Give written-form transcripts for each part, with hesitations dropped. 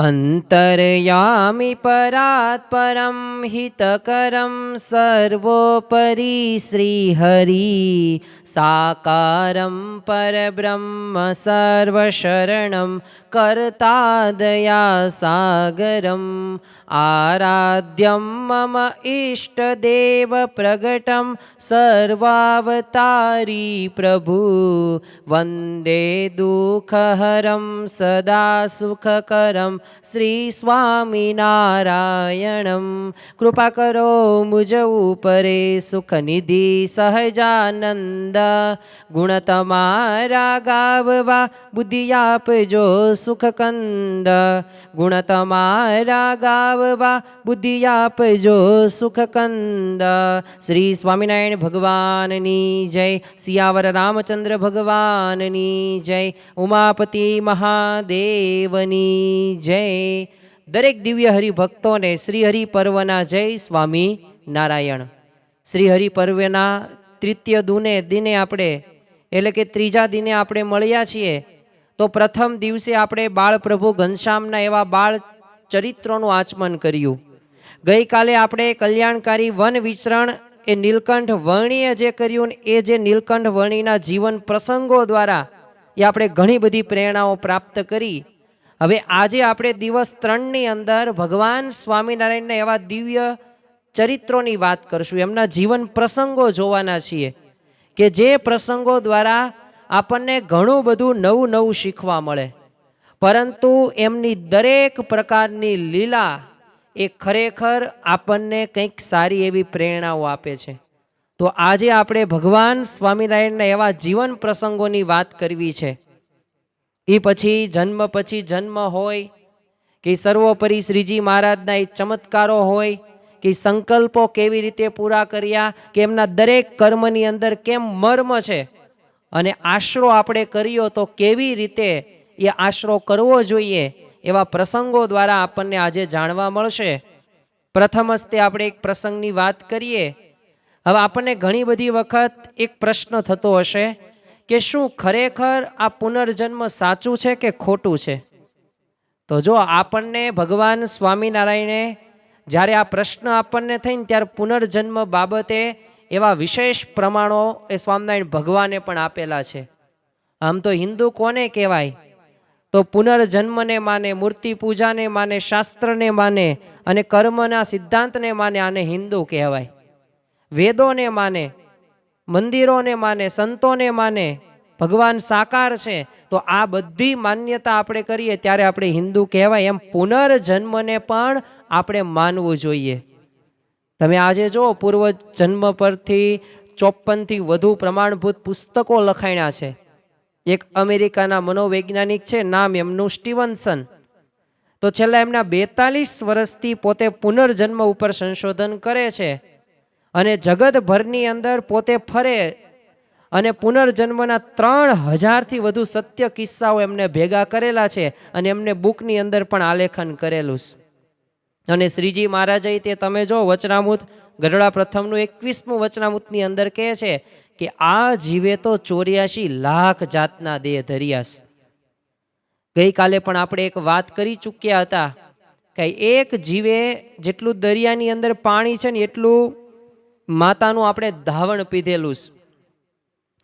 અંતર્યામિ પરાત્ પરમ હિતકરમ સર્વોપરી શ્રીહરિ સાકારમ પરબ્રહ્મ સર્વશરણમ કર્તા દયા સાગરમ આરાધ્યમ મમ ઇષ્ટદેવ પ્રગટમ સર્વાવતારી પ્રભુ વંદે દુઃખહરમ સદા સુખકરમ શ્રી સ્વામિનારાયણમ. કૃપા કરો મુજ ઉપરે સુખનિધિ સહજાનંદ ગુણ તમારા ગાવવા બુદ્ધિ આપજો સુખકંદ ગુણ તમારા ગાવવા બુદ્ધિ આપજો સુખકંદ. શ્રી સ્વામિનારાયણ ભગવાનની જય. સિયાવર રામચંદ્ર ભગવાનની જય. ઉમાપતિ મહાદેવની જય. દરેક દિવ્ય હરિભક્તોને શ્રી હરિ પર્વના જય સ્વામી નારાયણ. શ્રી હરિ પર્વના તૃતીય દિને આપણે એટલે કે ત્રીજા દિને આપણે મળ્યા છીએ. તો પ્રથમ દિવસે આપણે બાળપ્રભુ ઘનશ્યામના એવા બાળ ચરિત્રોનું આચમન કર્યું. ગઈકાલે આપણે કલ્યાણકારી વન વિચરણ એ નીલકંઠ વર્ણીએ જે કર્યું ને એ જે નીલકંઠ વર્ણીના જીવન પ્રસંગો દ્વારા એ આપણે ઘણી બધી પ્રેરણાઓ પ્રાપ્ત કરી. હવે આજે આપણે દિવસ 3ની અંદર ભગવાન સ્વામિનારાયણના એવા દિવ્ય ચરિત્રોની વાત કરશું. એમના જીવન પ્રસંગો જોવાના છીએ કે જે પ્રસંગો દ્વારા આપણને ઘણું બધું નવું નવું શીખવા મળે. પરંતુ એમની દરેક પ્રકારની લીલા એ ખરેખર આપણને કંઈક સારી એવી પ્રેરણાઓ આપે છે. તો આજે આપણે ભગવાન સ્વામિનારાયણના એવા જીવન પ્રસંગોની વાત કરવી છે. એ પછી જન્મ હોય કે સર્વોપરી શ્રીજી મહારાજના એ ચમત્કારો હોય કે સંકલ્પો કેવી રીતે પૂરા કર્યા કે એમના દરેક કર્મની અંદર કેમ મર્મ છે અને આશરો આપણે કર્યો તો કેવી રીતે એ આશરો કરવો જોઈએ એવા પ્રસંગો દ્વારા આપણને આજે જાણવા મળશે. પ્રથમ હસ્તે આપણે એક પ્રસંગની વાત કરીએ. હવે આપણને ઘણી બધી વખત એક પ્રશ્ન થતો હશે કે શું ખરેખર આ પુનર્જન્મ સાચું છે કે ખોટું છે? તો જો આપણને ભગવાન સ્વામિનારાયણે જ્યારે આ પ્રશ્ન આપણને થઈને ત્યારે પુનર્જન્મ બાબતે એવા વિશેષ પ્રમાણો એ સ્વામિનારાયણ ભગવાને પણ આપેલા છે. આમ તો હિન્દુ કોને કહેવાય? તો પુનર્જન્મને માને, મૂર્તિ પૂજાને માને, શાસ્ત્રને માને અને કર્મના સિદ્ધાંતને માને આને હિન્દુ કહેવાય. વેદોને માને, મંદિરોને માને, સંતોને માને, ભગવાન સાકાર છે. તો આ બધી માન્યતા આપણે કરીએ ત્યારે આપણે હિન્દુ કહેવાય. એમ પુનર્જન્મને પણ આપણે માનવું જોઈએ. તમે આજે જો પૂર્વજન્મ પરથી 54થી વધુ પ્રમાણભૂત પુસ્તકો લખાણ્યા છે. એક અમેરિકાના મનોવૈજ્ઞાનિક છે, નામ એમનું સ્ટીવનસન. તો છેલ્લા એમના 42 વર્ષથી પોતે પુનર્જન્મ ઉપર સંશોધન કરે છે અને જગતભરની અંદર પોતે ફરે અને પુનર્જન્મના 3000થી વધુ સત્ય કિસ્સાઓ એમને ભેગા કરેલા છે અને એમને બુકની અંદર પણ આલેખન કરેલું છે. અને શ્રીજી મહારાજે તે તમે જો વચનામૃત ગઢડા પ્રથમનું 21મું વચનામૃતની અંદર કહે છે કે આ જીવે તો 84 લાખ જાતના દેહ ધર્યા છે. ગઈકાલે પણ આપણે એક વાત કરી ચૂક્યા હતા કે એક જીવે જેટલું દરિયાની અંદર પાણી છે ને એટલું માતાનું આપણે ધાવણ પીધેલું છે.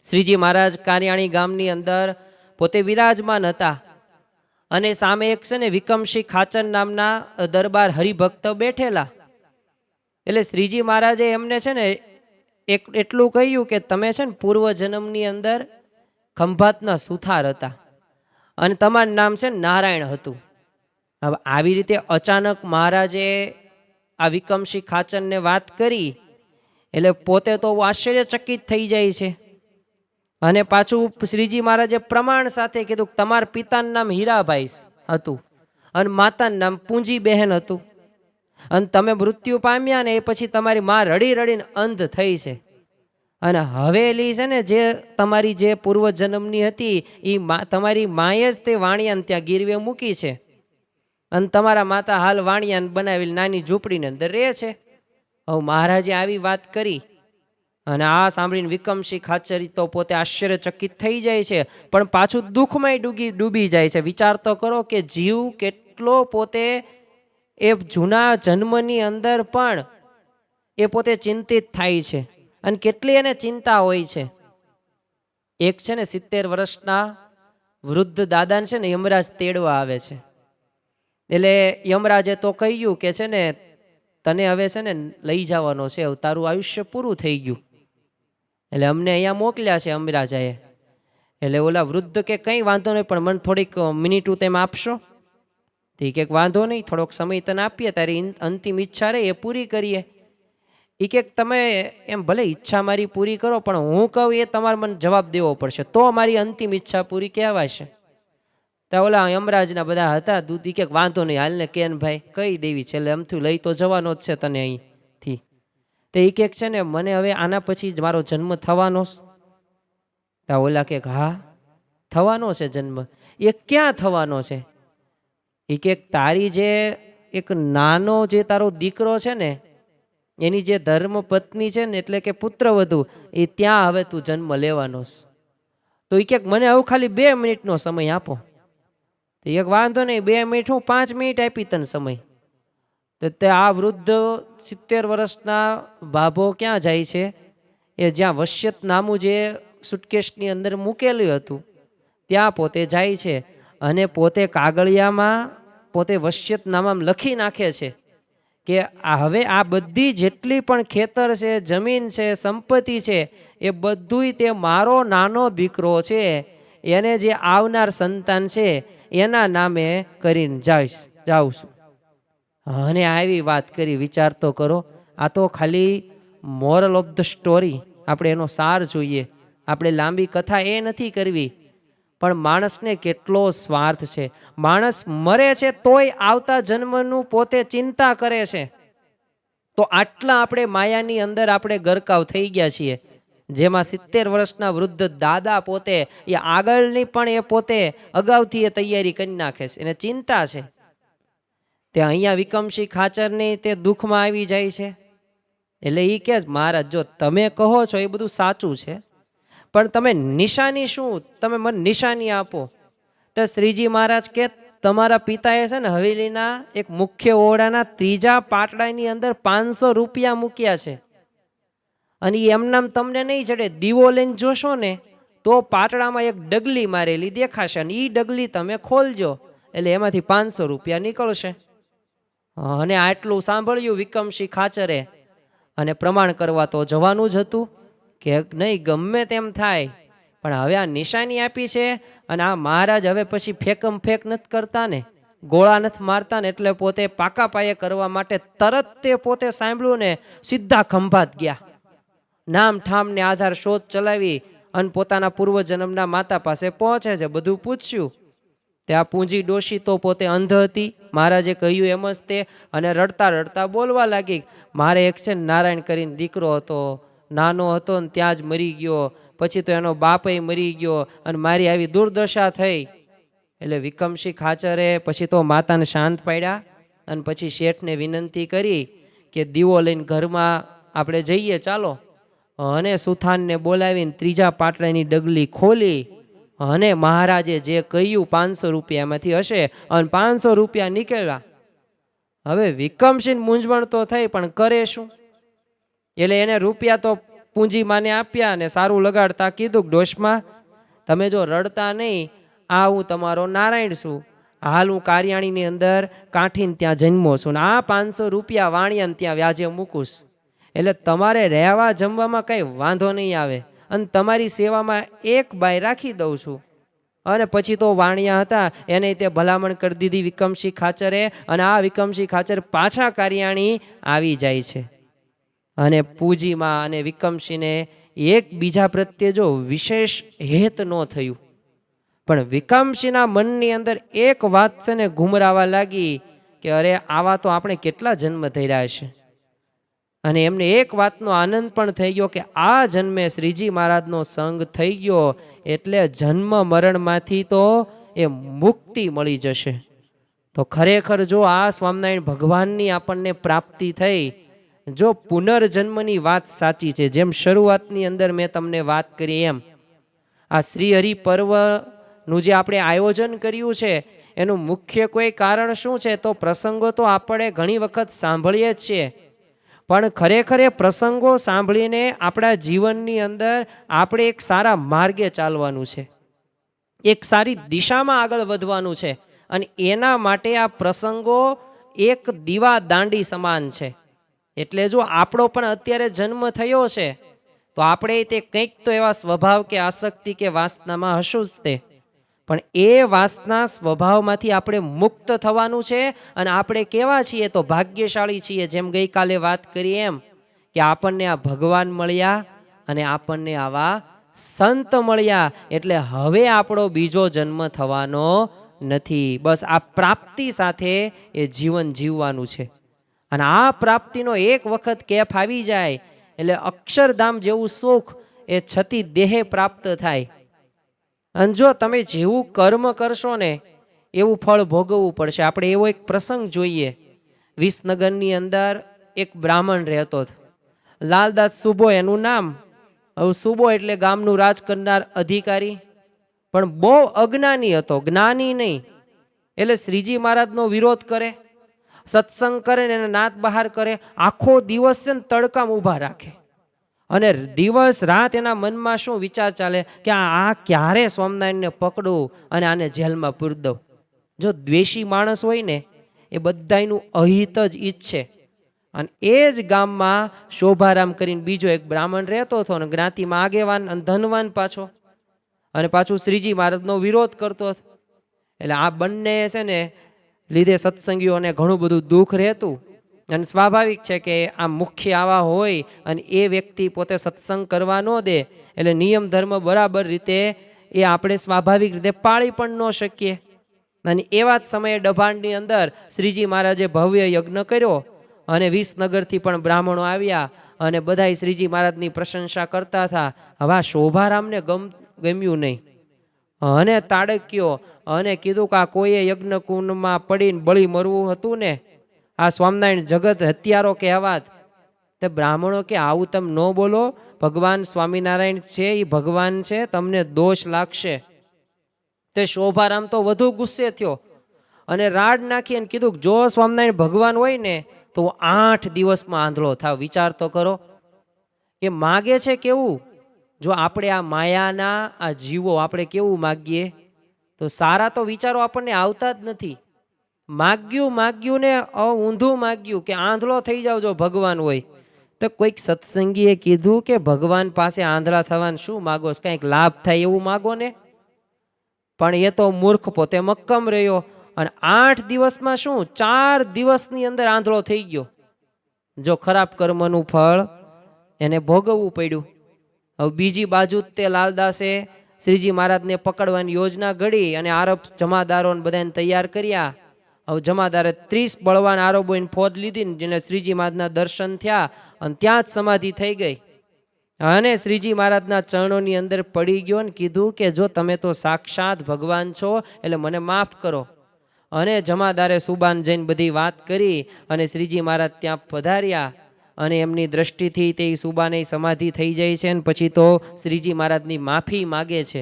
શ્રીજી મહારાજ કારિયાણી ગામની અંદર પોતે વિરાજમાન હતા અને સામે એક છે ને વિકમસિંહ ખાચર નામના દરબાર હરિભક્ત બેઠેલા. એટલે શ્રીજી મહારાજે એમને છે ને એટલું કહ્યું કે તમે છે ને પૂર્વજન્મની અંદર ખંભાતના સુથાર હતા અને તમારું નામ છે નારાયણ હતું. હવે આવી રીતે અચાનક મહારાજે આ વિકમસિંહ ખાચરને વાત કરી એટલે પોતે તો આશ્ચર્યચકિત થઈ જાય છે. અને પાછું શ્રીજી મહારાજે પ્રમાણ સાથે કીધું કે તમારા પિતાનું નામ હીરાભાઈ હતું અને માતાનું નામ પૂંજીબહેન હતું અને તમે મૃત્યુ પામ્યા ને એ પછી તમારી માં રડી રડીને અંધ થઈ છે અને હવેલી છે ને જે તમારી જે પૂર્વજન્મની હતી એ તમારી માએ જ તે વાણિયાને ત્યાં ગીરવે મૂકી છે અને તમારા માતા હાલ વાણિયાને બનાવેલી નાની ઝૂંપડીની અંદર રહે છે. હવે મહારાજે આવી વાત કરી અને આ સાંભળીને વિકમસિંહ ખાચર તો પોતે આશ્ચર્યચકિત થઈ જાય છે પણ પાછું દુઃખમાં ડૂબી જાય છે. વિચાર તો કરો કે જીવ કેટલો પોતે એ જૂના જન્મની અંદર પણ એ પોતે ચિંતિત થાય છે અને કેટલી એને ચિંતા હોય છે. એક છે ને 70 વર્ષના વૃદ્ધ દાદાને છે ને યમરાજ તેડવા આવે છે. એટલે યમરાજે તો કહ્યું કે છે ને તને હવે છે ને લઈ જવાનો છે, તારું આયુષ્ય પૂરું થઈ ગયું, એટલે અમને અહીંયા મોકલ્યા છે યમરાજાએ. એટલે ઓલા વૃદ્ધ કે કંઈ વાંધો નહીં, પણ મને થોડીક મિનિટું તેમ આપશો? તો એ કંઈક વાંધો નહીં, થોડોક સમય તને આપીએ, તારી અંતિમ ઈચ્છા રહે એ પૂરી કરીએ. એ કે તમે એમ ભલે ઈચ્છા મારી પૂરી કરો, પણ હું કહું એ તમારે મને જવાબ દેવો પડશે, તો મારી અંતિમ ઈચ્છા પૂરી કહેવાશે. ત્યાં ઓલા યમરાજના બધા હતા દૂધ, એ કે વાંધો નહીં, હાલને કેન ભાઈ કઈ દેવી છે, એટલે અમથું લઈ તો જવાનો જ છે તને અહીંથી. તો એ કે છે ને મને હવે આના પછી જ મારો જન્મ થવાનો. ત્યાં ઓલા કે હા થવાનો છે જન્મ. એ ક્યાં થવાનો છે? એ કે તારી જે એક નાનો જે તારો દીકરો છે ને એની જે ધર્મ પત્ની છે ને, એટલે કે પુત્રવધુ, એ ત્યાં હવે તું જન્મ લેવાનો. તો એ કે મને હવે ખાલી 2 મિનિટનો સમય આપો. તો એક વાંધો નહીં, 2 મિનિટ હું 5 મિનિટ આપી તને સમય. તો તે આ વૃદ્ધ 70 વર્ષના બાબો ક્યાં જાય છે? એ જ્યાં વસિયતનામું જે સુટકેસની અંદર મૂકેલું હતું ત્યાં પોતે જાય છે અને પોતે કાગળિયામાં પોતે વસિયતનામામાં લખી નાખે છે કે હવે આ બધી જેટલી પણ ખેતર છે, જમીન છે, સંપત્તિ છે, એ બધુંય તે મારો નાનો દીકરો છે, એને જે આવનાર સંતાન છે એના નામે કરીને જાઉં છું. અને આવી વાત કરી, વિચાર તો કરો. આ તો ખાલી મોરલ ઓફ ધ સ્ટોરી, આપણે એનો સાર જોઈએ. આપણે લાંબી કથા એ નથી કરવી, પણ માણસને કેટલો સ્વાર્થ છે. માણસ મરે છે તોય આવતા જન્મનું પોતે ચિંતા કરે છે. તો આટલા આપણે માયાની અંદર આપણે ગરકાવ થઈ ગયા છીએ. જેમાં 70 વર્ષના વૃદ્ધ દાદા પોતે એ આગળની પણ એ પોતે અગાઉથી એ તૈયારી કરી નાખે છે, એને ચિંતા છે. તે અહીંયા વિકમસિંહ ખાચરની તે દુઃખમાં આવી જાય છે. એટલે એ કહે મહારાજ જો તમે કહો છો એ બધું સાચું છે, પણ તમે નિશાની શું, તમે મને નિશાની આપો. તો શ્રીજી મહારાજ કે તમારા પિતાએ છે ને હવેલીના એક મુખ્ય ઓરડાના 3જા પાટડાની અંદર 500 રૂપિયા મૂક્યા છે, અને એમનામ તમને નહીં ચડે. દીવો લઈને જોશો ને તો પાટડામાં એક ડગલી મારેલી દેખાશે, અને એ ડગલી તમે ખોલજો એટલે એમાંથી 500 રૂપિયા નીકળશે. અને આટલું સાંભળ્યું વિકમસિંહ ખાચરે, અને પ્રમાણ કરવા તો જવાનું જ હતું કે નહીં ગમે તેમ થાય, પણ હવે આ નિશાની આપી છે અને આ મહારાજ હવે પછી ફેકમ ફેક નથી કરતા ને, ગોળા નથી મારતા ને, એટલે પોતે પાકા પાયે કરવા માટે તરત તે પોતે સાંભળ્યું ને સીધા ખંભાત ગયા. નામ ઠામને આધાર શોધ ચલાવી અને પોતાના પૂર્વજન્મના માતા પાસે પહોંચે છે. બધું પૂછ્યું. ત્યાં પૂંજી ડોશી તો પોતે અંધ હતી, મહારાજે કહ્યું એમ જ તે, અને રડતા રડતા બોલવા લાગી. મારે એક છે નારાયણ કરીને દીકરો હતો, નાનો હતો ને ત્યાં જ મરી ગયો, પછી તો એનો બાપય મરી ગયો, અને મારી આવી દુર્દશા થઈ. એટલે વિકમસિંહ ખાચરે પછી તો માતાને શાંત પાડ્યા, અને પછી શેઠને વિનંતી કરી કે દીવો લઈને ઘરમાં આપણે જઈએ ચાલો. અને સુથાનને બોલાવીને 3જા પાટડાની ડગલી ખોલી, અને મહારાજે જે કહ્યું 500 રૂપિયામાંથી હશે, અને 500 રૂપિયા નીકળ્યા. હવે વિકમસિંહ મૂંઝવણ તો થઈ, પણ કરે શું? એટલે એને રૂપિયા તો પૂંજી માને આપ્યા, અને સારું લગાડતા કીધું ડોશમાં તમે જો રડતા નહીં, આ હું તમારો નારાયણ છું, હાલ હું કારિયાણીની અંદર કાઠીને ત્યાં જન્મો છું, ને આ 500 રૂપિયા વાણિયાને ત્યાં વ્યાજે મૂકું, એટલે તમારે રહેવા જમવામાં કંઈ વાંધો નહીં આવે, અને તમારી સેવામાં એક બાઈ રાખી દઉં છું. અને પછી તો વાણિયા હતા એને તે ભલામણ કરી દીધી વિકમસિંહ ખાચરે, અને આ વિકમસિંહ ખાચર પાછા કારિયાણી આવી જાય છે. અને પૂજીમાં અને વિકમસિંહને એકબીજા પ્રત્યે જો વિશેષ હેત ન થયું, પણ વિકમસિંહના મનની અંદર એક વાત છે ને ઘુમરાવા લાગી કે અરે આવા તો આપણે કેટલા જન્મ થઈ રહ્યા છે. અને એમને એક વાતનો આનંદ પણ થઈ ગયો કે આ જન્મે શ્રીજી મહારાજનો સંગ થઈ ગયો એટલે જન્મ મરણમાંથી તો એ મુક્તિ મળી જશે. તો ખરેખર જો આ સ્વામિનારાયણ ભગવાનની આપણને પ્રાપ્તિ થઈ, જો પુનર્જન્મની વાત સાચી છે, જેમ શરૂઆતની અંદર મેં તમને વાત કરી એમ આ શ્રીહરિ પર્વનું જે આપણે આયોજન કર્યું છે એનું મુખ્ય કોઈ કારણ શું છે? તો પ્રસંગો તો આપણે ઘણી વખત સાંભળીએ જ છીએ, પણ ખરેખર એ પ્રસંગો સાંભળીને આપણા જીવનની અંદર આપણે એક સારા માર્ગે ચાલવાનું છે, એક સારી દિશામાં આગળ વધવાનું છે. અને એના માટે આ પ્રસંગો એક દીવા દાંડી સમાન છે. એટલે જો આપણો પણ અત્યારે જન્મ થયો છે તો આપણે તે કંઈક તો એવા સ્વભાવ કે આસક્તિ કે વાસનામાં હશું જ તે, પણ એ વાસના સ્વભાવમાંથી આપણે મુક્ત થવાનું છે. અને આપણે કેવા છીએ? તો ભાગ્યશાળી છીએ. જેમ ગઈકાલે વાત કરી એમ કે આપણને આ ભગવાન મળ્યા અને આપણને આવા સંત મળ્યા. એટલે હવે આપણો બીજો જન્મ થવાનો નથી. બસ આ પ્રાપ્તિ સાથે એ જીવન જીવવાનું છે. અને આ પ્રાપ્તિનો એક વખત કેફ આવી જાય એટલે અક્ષરધામ જેવું સુખ એ છતી દેહે પ્રાપ્ત થાય. અને જો તમે જેવું કર્મ કરશો ને એવું ફળ ભોગવવું પડશે. આપણે એવો એક પ્રસંગ જોઈએ. વિસનગરની અંદર એક બ્રાહ્મણ રહેતો હતો, લાલદાસ સુબો એનું નામ. હવે સુબો એટલે ગામનું રાજ કરનાર અધિકારી, પણ બહુ અજ્ઞાની હતો, જ્ઞાની નહીં. એટલે શ્રીજી મહારાજનો વિરોધ કરે, સત્સંગ કરે ને એને નાત બહાર કરે. આખો દિવસ છે ને તડકામાં ઊભા રાખે અને દિવસ રાત એના મનમાં શું વિચાર ચાલે કે આ ક્યારે સ્વામિનારાયણને પકડું અને આને જેલમાં પૂરી દઉં. જો દ્વેષી માણસ હોય ને એ બધાયનું અહિત જ ઈચ્છે. અને એ જ ગામમાં શોભારામ કરીને બીજો એક બ્રાહ્મણ રહેતો હતો અને જ્ઞાતિમાં આગેવાન અને ધનવાન પાછો, અને પાછું શ્રીજી મહારાજનો વિરોધ કરતો હતો. એટલે આ બંને છે ને લીધે સત્સંગીઓને ઘણું બધું દુઃખ રહેતું. અને સ્વાભાવિક છે કે આ મુખ્ય આવા હોય અને એ વ્યક્તિ પોતે સત્સંગ કરવા ન દે એટલે નિયમ ધર્મ બરાબર રીતે એ આપણે સ્વાભાવિક રીતે પાળી પણ ન શકીએ. અને એવા જ સમયે ડભાણની અંદર શ્રીજી મહારાજે ભવ્ય યજ્ઞ કર્યો અને વિસનગરથી પણ બ્રાહ્મણો આવ્યા અને બધાય શ્રીજી મહારાજની પ્રશંસા કરતા હતા. હવે આ શોભારામને ગમ્યું નહીં અને તાડક્યો અને કીધું કે આ કોઈએ યજ્ઞ કુંડમાં પડીને બળી મરવું હતું ને, આ સ્વામિનારાયણ જગત હત્યારો કહેવાત. તે બ્રાહ્મણો કે આવું તમે ન બોલો, ભગવાન સ્વામિનારાયણ છે એ ભગવાન છે, તમને દોષ લાગશે. તે શોભારામ તો વધુ ગુસ્સે થયો અને રાડ નાખી અને કીધું જો સ્વામિનારાયણ ભગવાન હોય ને તો 8 દિવસમાં આંધળો થાવ. વિચાર તો કરો કે માગે છે કેવું. જો આપણે આ માયાના આ જીવો આપણે કેવું માગીએ તો સારા તો વિચારો આપણને આવતા જ નથી. માગ્યું ને ઊંધું માગ્યું કે આંધળો થઈ જાવ જો ભગવાન હોય. તો કોઈક સત્સંગીએ કીધું કે ભગવાન પાસે આંધળા થવાનું શું માગો, કંઈક લાભ થાય એવું માગો ને. પણ એ તો મૂર્ખ પોતે મક્કમ રહ્યો અને 8 દિવસમાં શું 4 દિવસની અંદર આંધળો થઈ ગયો. જો ખરાબ કર્મનું ફળ એને ભોગવવું પડ્યું. હવે બીજી બાજુ તે લાલદાસે શ્રીજી મહારાજને પકડવાની યોજના ઘડી અને આરબ જમાદારોને બધાને તૈયાર કર્યા. હવે જમાદારે 30 બળવાન આરબોની ફોજ લીધી ને જેને શ્રીજી મહારાજના દર્શન થયા અને ત્યાં જ સમાધિ થઈ ગઈ. અને શ્રીજી મહારાજના ચરણોની અંદર પડી ગયો ને કીધું કે જો તમે તો સાક્ષાત ભગવાન છો એટલે મને માફ કરો. અને જમાદારે સુબાન જઈને બધી વાત કરી અને શ્રીજી મહારાજ ત્યાં પધાર્યા અને એમની દ્રષ્ટિથી તે સુબાને સમાધિ થઈ જાય છે. અને પછી તો શ્રીજી મહારાજની માફી માગે છે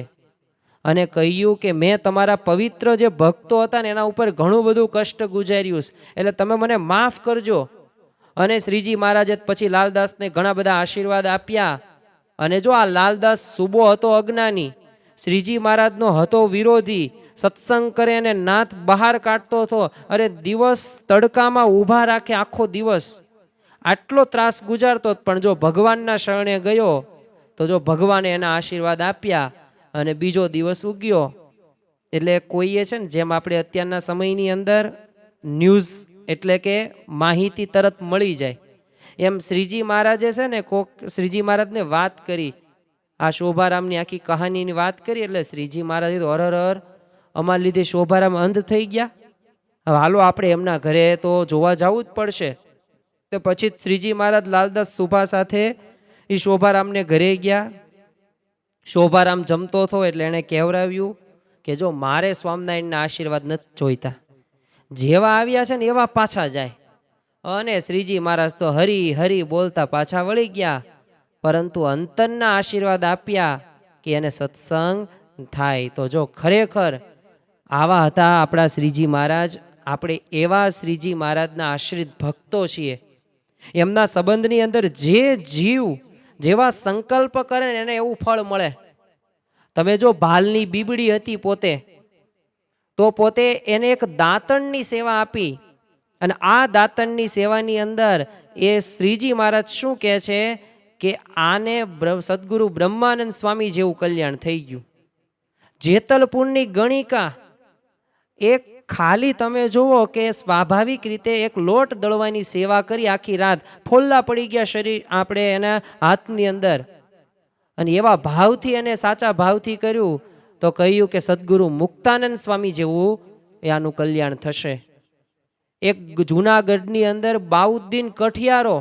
અને કહ્યું કે મેં તમારા પવિત્ર જે ભક્તો હતા ને એના ઉપર ઘણું બધું કષ્ટ ગુજાર્યું એટલે તમે મને માફ કરજો. અને શ્રીજી મહારાજે પછી લાલદાસને ઘણા બધા આશીર્વાદ આપ્યા. અને જો આ લાલદાસ સુબો હતો અજ્ઞાની, શ્રીજી મહારાજનો હતો વિરોધી, સત્સંગ કરે અને નાત બહાર કાઢતો હતો. અરે દિવસ તડકામાં ઊભા રાખે આખો દિવસ, આટલો ત્રાસ ગુજારતો. પણ જો ભગવાનના શરણે ગયો તો જો ભગવાને એના આશીર્વાદ આપ્યા અને બીજો દિવસ ઉગ્યો. એટલે કોઈએ છે ને જેમ આપણે અત્યારના સમયની અંદર ન્યૂઝ એટલે કે માહિતી તરત મળી જાય એમ શ્રીજી મહારાજે છે ને કોક શ્રીજી મહારાજને વાત કરી, આ શોભારામની આખી કહાનીની વાત કરી. એટલે શ્રીજી મહારાજે તો હર અમારા લીધે શોભારામ અંધ થઈ ગયા, હવે હાલો આપણે એમના ઘરે તો જોવા જવું જ પડશે. તો પછી શ્રીજી મહારાજ લાલદાસ સુભા સાથે એ શોભારામને ઘરે ગયા. શોભારામ જમતો હતો એટલે એણે કહેવરાવ્યું કે જો મારે સ્વામિનારાયણના આશીર્વાદ નથી જોઈતા, જેવા આવ્યા છે ને એવા પાછા જાય. અને શ્રીજી મહારાજ તો હરી હરી બોલતા પાછા વળી ગયા, પરંતુ અંતરના આશીર્વાદ આપ્યા કે એને સત્સંગ થાય. તો જો ખરેખર આવા હતા આપણા શ્રીજી મહારાજ. આપણે એવા શ્રીજી મહારાજના આશ્રિત ભક્તો છીએ. એમના સંબંધની અંદર જે જીવ જેવા સંકલ્પ કરે ને એને એવું ફળ મળે. તમે જો ભાલની બીબડી હતી પોતે, તો પોતે એને એક દાંતણની સેવા આપી, અને આ દાંતણની સેવાની અંદર એ શ્રીજી મહારાજ શું કહે છે કે આને સદગુરુ બ્રહ્માનંદ સ્વામી જેવું કલ્યાણ થઈ ગયું. જેતલપુરની ગણિકા એક ખાલી તમે જુઓ કે સ્વાભાવિક રીતે એક લોટ દળવાની સેવા કરી આખી રાત, ફોલ્લા પડી ગયા શરીર આપણે એના હાથની અંદર, અને એવા ભાવથી અને સાચા ભાવથી કર્યું તો કહ્યું કે સદગુરુ મુક્તાનંદ સ્વામી જેવું આનું કલ્યાણ થશે. એક જૂનાગઢની અંદર બાઉદ્દીન કઠિયારો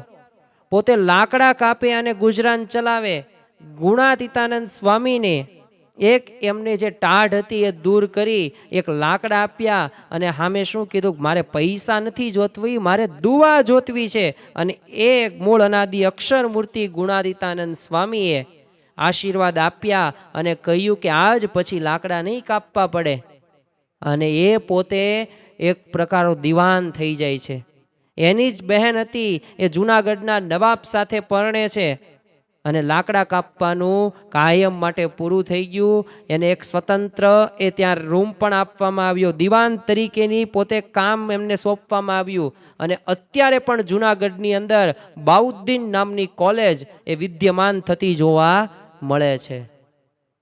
પોતે લાકડા કાપે અને ગુજરાન ચલાવે. ગુણાતીતાનંદ સ્વામીને એક એમને જે ટાઢ હતી એ દૂર કરી એક લાકડા આપ્યા, અને સામે શું કીધું, મારે પૈસા નથી જોતવી, મારે દુઆ જોતવી છે. અને એ મૂળ અનાદિ અક્ષર મૂર્તિ ગુણાતીતાનંદ સ્વામીએ આશીર્વાદ આપ્યા અને કહ્યું કે આજ પછી લાકડા નહીં કાપવા પડે. અને એ પોતે એક પ્રકારનો દીવાન થઈ જાય છે. એની જ બહેન હતી, એ જૂનાગઢના નવાબ સાથે પરણે છે, અને લાકડા કાપવાનું કાયમ માટે પૂરું થઈ ગયું. એને એક સ્વતંત્ર એ ત્યાં રૂમ પણ આપવામાં આવ્યો, દીવાન તરીકેની પોતે કામ એમને સોંપવામાં આવ્યું. અને અત્યારે પણ જૂનાગઢની અંદર બાઉદ્દીન નામની કોલેજ એ વિદ્યમાન થતી જોવા મળે છે.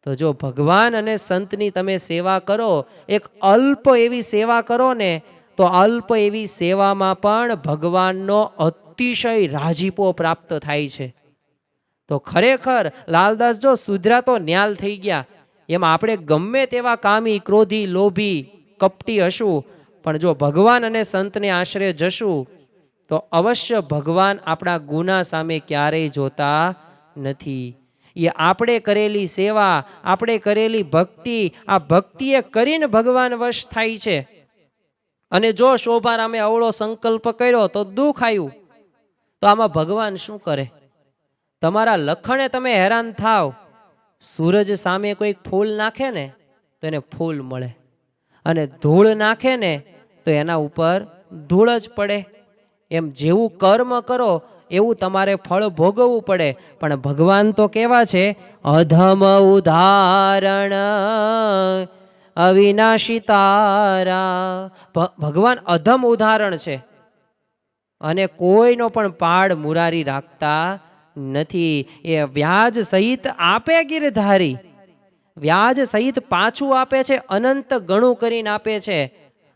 તો જો ભગવાન અને સંતની તમે સેવા કરો, એક અલ્પ એવી સેવા કરો ને, તો અલ્પ એવી સેવામાં પણ ભગવાનનો અતિશય રાજીપો પ્રાપ્ત થાય છે. તો ખરેખર લાલદાસ જો સુધરા તો ન્યાલ થઈ ગયા. એમ આપણે ગમે તેવા કામી, ક્રોધી, લોભી, કપટી હશું, પણ જો ભગવાન અને સંતને આશરે જશું તો અવશ્ય ભગવાન આપણા ગુના સામે ક્યારેય જોતા નથી. એ આપણે કરેલી સેવા, આપણે કરેલી ભક્તિ, આ ભક્તિએ કરીને ભગવાન વશ થાય છે. અને જો શોભારામે અવળો સંકલ્પ કર્યો તો દુઃખ આવ્યું, તો આમાં ભગવાન શું કરે? તમારા લખણે તમે હેરાન થાવ. સૂરજ સામે કોઈક ફૂલ નાખે ને તો એને ફૂલ મળે, અને ધૂળ નાખે ને તો એના ઉપર ધૂળ જ પડે. એમ જેવું કર્મ કરો એવું તમારે ફળ ભોગવવું પડે. પણ ભગવાન તો કેવા છે, અધમ ઉદાહરણ અવિનાશી તારા. ભગવાન અધમ ઉદાહરણ છે, અને કોઈનો પણ પાડ મુરારી રાખતા નથી. એ વ્યાજ સહિત આપે ગિરધારી, વ્યાજ સહિત પાછું આપે છે, અનંત ગણું કરીને આપે છે.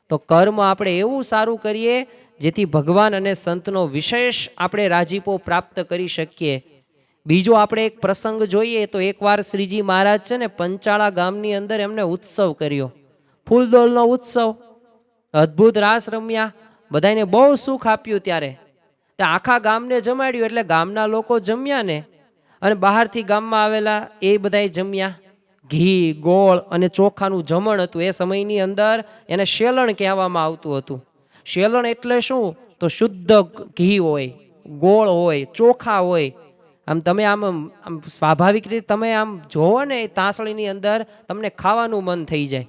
તો કર્મ આપણે એવું સારું કરીએ જેથી ભગવાન અને સંતનો વિશેષ આપણે રાજીપો પ્રાપ્ત કરી શકીએ. બીજો આપણે એક પ્રસંગ જોઈએ તો એકવાર શ્રીજી મહારાજ છે ને પંચાળા ગામની અંદર એમને ઉત્સવ કર્યો, ફૂલદોલનો ઉત્સવ. અદ્ભુત રાસ રમ્યા, બધાને બહુ સુખ આપ્યું. ત્યારે આખા ગામને જમાડ્યું, એટલે ગામના લોકો જમ્યા ને, અને બહારથી ગામમાં આવેલા એ બધા જમ્યા. ઘી, ગોળ અને ચોખાનું જમણ હતું. એ સમયની અંદર એને શેલણ કહેવામાં આવતું હતું. શેલણ એટલે શું? તો શુદ્ધ ઘી હોય, ગોળ હોય, ચોખા હોય. આમ તમે આમ સ્વાભાવિક રીતે તમે આમ જોવો ને એ તાસળીની અંદર તમને ખાવાનું મન થઈ જાય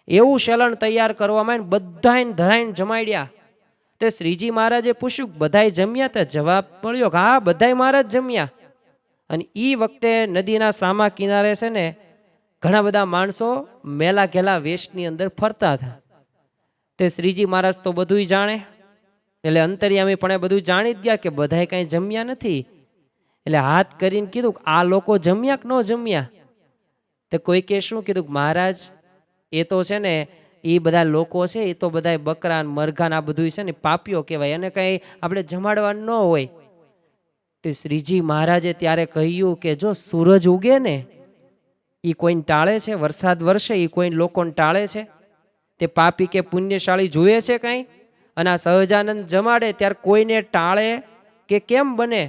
એવું શેલણ તૈયાર કરવામાં બધાને ધરાઈને જમાડ્યા. તે શ્રીજી મહારાજે પૂછ્યું, બધાય જમ્યા? તો જવાબ મળ્યો કે હા, બધાય મહારાજ જમ્યા. અને એ વખતે નદીના સામા કિનારે છે ને ઘણા બધા માણસો મેલા ઘેલા વેશની અંદર ફરતા હતા. તે શ્રીજી મહારાજ તો બધું જાણે, એટલે અંતર્યામી પણ એ બધું જાણી જ ગયા કે બધાય કાંઈ જમ્યા નથી. એટલે હાથ કરીને કીધું, આ લોકો જમ્યા કે ન જમ્યા? તો કોઈકે શું કીધું, મહારાજ એ તો છે ને એ બધા લોકો છે, એ તો બધા બકરા મરઘાન આ બધું છે ને પાપીઓ કહેવાય, એને કઈ આપણે જમાડવાનું ન હોય. તે શ્રીજી મહારાજે ત્યારે કહ્યું કે જો સૂરજ ઉગે ને એ કોઈને ટાળે છે? વરસાદ વરસે એ કોઈ લોકોને ટાળે છે? તે પાપી કે પુણ્યશાળી જુએ છે કાંઈ? અને આ સહજાનંદ જમાડે ત્યારે કોઈને ટાળે કે કેમ બને?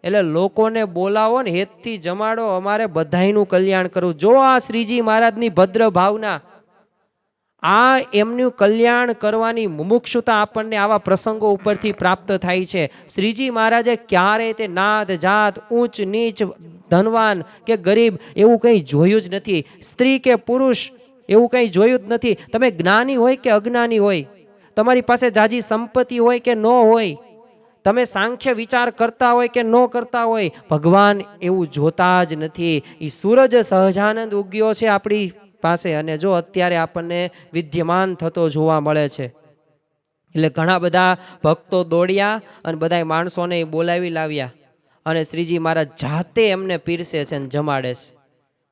એટલે લોકોને બોલાવો ને હેતથી જમાડો, અમારે બધાયનું કલ્યાણ કરવું. જો આ શ્રીજી મહારાજની ભદ્ર ભાવના, આ એમનું કલ્યાણ કરવાની મુમુક્ષુતા આપણને આવા પ્રસંગો ઉપરથી પ્રાપ્ત થાય છે. શ્રીજી મહારાજે ક્યારેય તે નાત જાત, ઊંચ નીચ, ધનવાન કે ગરીબ એવું કંઈ જોયું જ નથી. સ્ત્રી કે પુરુષ એવું કંઈ જોયું જ નથી. તમે જ્ઞાની હોય કે અજ્ઞાની હોય, તમારી પાસે જાજી સંપત્તિ હોય કે ન હોય, તમે સાંખ્ય વિચાર કરતા હોય કે ન કરતા હોય, ભગવાન એવું જોતા જ નથી. એ સૂરજ સહજાનંદ ઉગ્યો છે આપણી પાસે, અને જો અત્યારે આપણને વિદ્યમાન થતો જોવા મળે છે. એટલે ઘણા બધા ભક્તો દોડ્યા અને બધા માણસોને બોલાવી લાવ્યા, અને શ્રીજી મહારાજ જાતે એમને પીરસે છે અને જમાડે છે.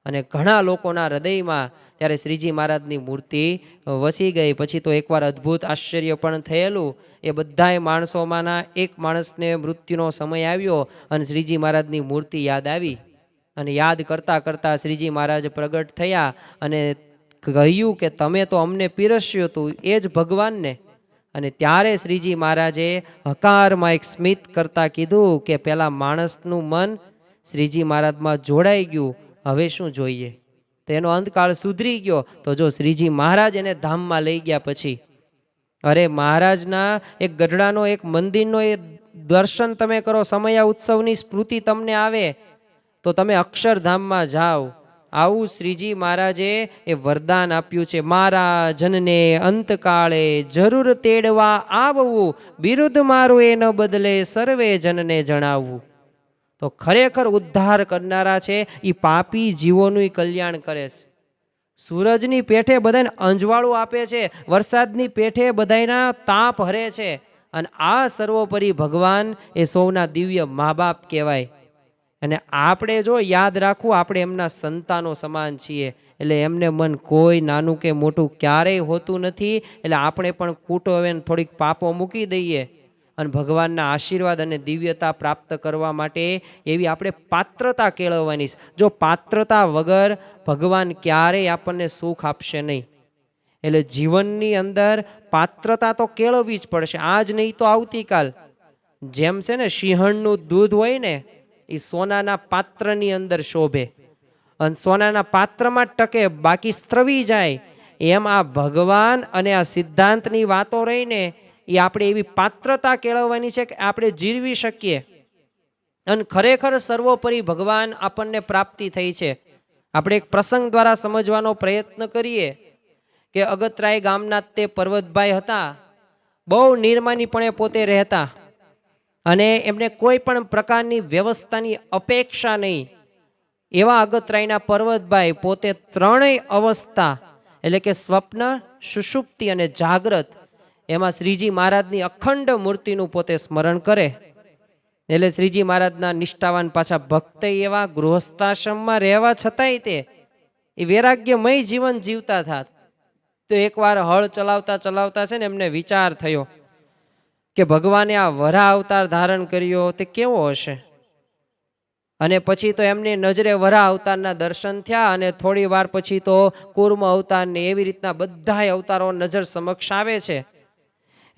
અને ઘણા લોકોના હૃદયમાં ત્યારે શ્રીજી મહારાજની મૂર્તિ વસી ગઈ. પછી તો એકવાર અદ્ભુત આશ્ચર્ય પણ થયેલું. એ બધાય માણસોમાંના એક માણસને મૃત્યુનો સમય આવ્યો અને શ્રીજી મહારાજની મૂર્તિ યાદ આવી, અને યાદ કરતાં કરતાં શ્રીજી મહારાજ પ્રગટ થયા અને કહ્યું કે તમે તો અમને પીરસ્યું હતું એ જ ભગવાનને. અને ત્યારે શ્રીજી મહારાજે હકારમાં એક સ્મિત કરતા કીધું કે પેલા માણસનું મન શ્રીજી મહારાજમાં જોડાઈ ગયું, હવે શું જોઈએ? તેનો અંતકાળ સુધરી ગયો. તો જો શ્રીજી મહારાજ એને ધામમાં લઈ ગયા પછી, અરે મહારાજના એક ગઢડાનો એક મંદિરનો એ દર્શન તમે કરો, સમયા ઉત્સવની સ્મૃતિ તમને આવે તો તમે અક્ષરધામમાં જાઓ. આવું શ્રીજી મહારાજે એ વરદાન આપ્યું છે, મારા જનને અંતકાળે જરૂર તેડવા આવવું, બિરુદ મારું એ ન બદલે સર્વે જનને જણાવવું. તો ખરેખર ઉદ્ધાર કરનારા છે, એ પાપી જીવોનું કલ્યાણ કરે છે. સૂરજની પેઠે બધાને અંજવાળું આપે છે, વરસાદની પેઠે બધાના તાપ હરે છે, અને આ સર્વોપરી ભગવાન એ સૌના દિવ્ય મા બાપ કહેવાય. અને આપણે જો યાદ રાખવું, આપણે એમના સંતાનો સમાન છીએ. એટલે એમને મન કોઈ નાનું કે મોટું ક્યારેય હોતું નથી. એટલે આપણે પણ કૂટો હવે થોડીક પાપો મૂકી દઈએ અને ભગવાનના આશીર્વાદ અને દિવ્યતા પ્રાપ્ત કરવા માટે એવી આપણે પાત્રતા કેળવવાની છે. જો પાત્રતા વગર ભગવાન ક્યારેય આપણને સુખ આપશે નહીં. એટલે જીવનની અંદર પાત્રતા તો કેળવવી જ પડશે, આજ નહીં તો આવતીકાલ. જેમ છે ને સિંહણનું દૂધ હોય ને, એ સોનાના પાત્રની અંદર શોભે અને સોનાના પાત્રમાં ટકે, બાકી સ્ત્રવી જાય. એમ આ ભગવાન અને આ સિદ્ધાંતની વાતો રહીને એ આપણે એવી પાત્રતા કેળવવાની છે કે આપણે જીરવી શકીએ. અને ખરેખર સર્વોપરી ભગવાન આપણને પ્રાપ્તિ થઈ છે. આપણે એક પ્રસંગ દ્વારા સમજવાનો પ્રયત્ન કરીએ કે અગતરાય ગામના તે પર્વતભાઈ હતા, બહુ નિર્માનીપણે પોતે રહેતા, અને એમને કોઈ પણ પ્રકારની વ્યવસ્થાની અપેક્ષા નહીં. એવા અગતરાયના પર્વતભાઈ પોતે ત્રણેય અવસ્થા, એટલે કે સ્વપ્ન, સુષુપ્તિ અને જાગ્રત, એમાં શ્રીજી મહારાજની અખંડ મૂર્તિનું પોતે સ્મરણ કરે. એટલે શ્રીજી મહારાજના નિષ્ઠાવાન પાછા ભક્ત એવા, ગૃહસ્થાશ્રમમાં રહેવા છતાંય તે એ વૈરાગ્યમય જીવન જીવતા હતા. તો એકવાર હળ ચલાવતા ચલાવતા છે ને એમને વિચાર થયો કે ભગવાને આ વરા અવતાર ધારણ કર્યો તે કેવો હશે. અને પછી તો એમની નજરે વરા અવતારના દર્શન થયા, અને થોડી વાર પછી તો કૂર્મ અવતારને એવી રીતના બધા અવતારો નજર સમક્ષ આવે છે.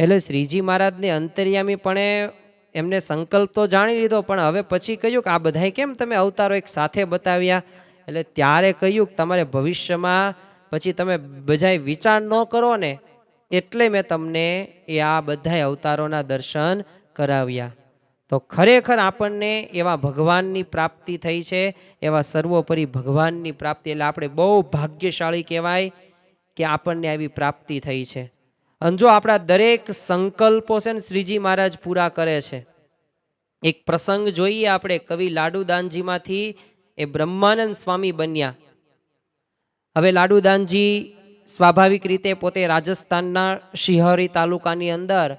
એટલે શ્રીજી મહારાજને અંતર્યામી પણ એમને સંકલ્પ તો જાણી લીધો, પણ હવે પછી કહ્યું કે આ બધા કેમ તમે અવતારો એક સાથે બતાવ્યા? એટલે ત્યારે કહ્યું કે તમારે ભવિષ્યમાં પછી તમે બધાય વિચાર ન કરો ને, એટલે મેં તમને એ આ બધા અવતારોના દર્શન કરાવ્યા. તો ખરેખર આપણને એવા ભગવાનની પ્રાપ્તિ થઈ છે, એવા સર્વોપરી ભગવાનની પ્રાપ્તિ. એટલે આપણે બહુ ભાગ્યશાળી કહેવાય કે આપણને આવી પ્રાપ્તિ થઈ છે. અને જો આપણા દરેક સંકલ્પો છે ને શ્રીજી મહારાજ પૂરા કરે છે. એક પ્રસંગ જોઈએ આપણે, કવિ લાડુદાનજીમાંથી એ બ્રહ્માનંદ સ્વામી બન્યા. હવે લાડુદાનજી સ્વાભાવિક રીતે પોતે રાજસ્થાનના શિહોરી તાલુકાની અંદર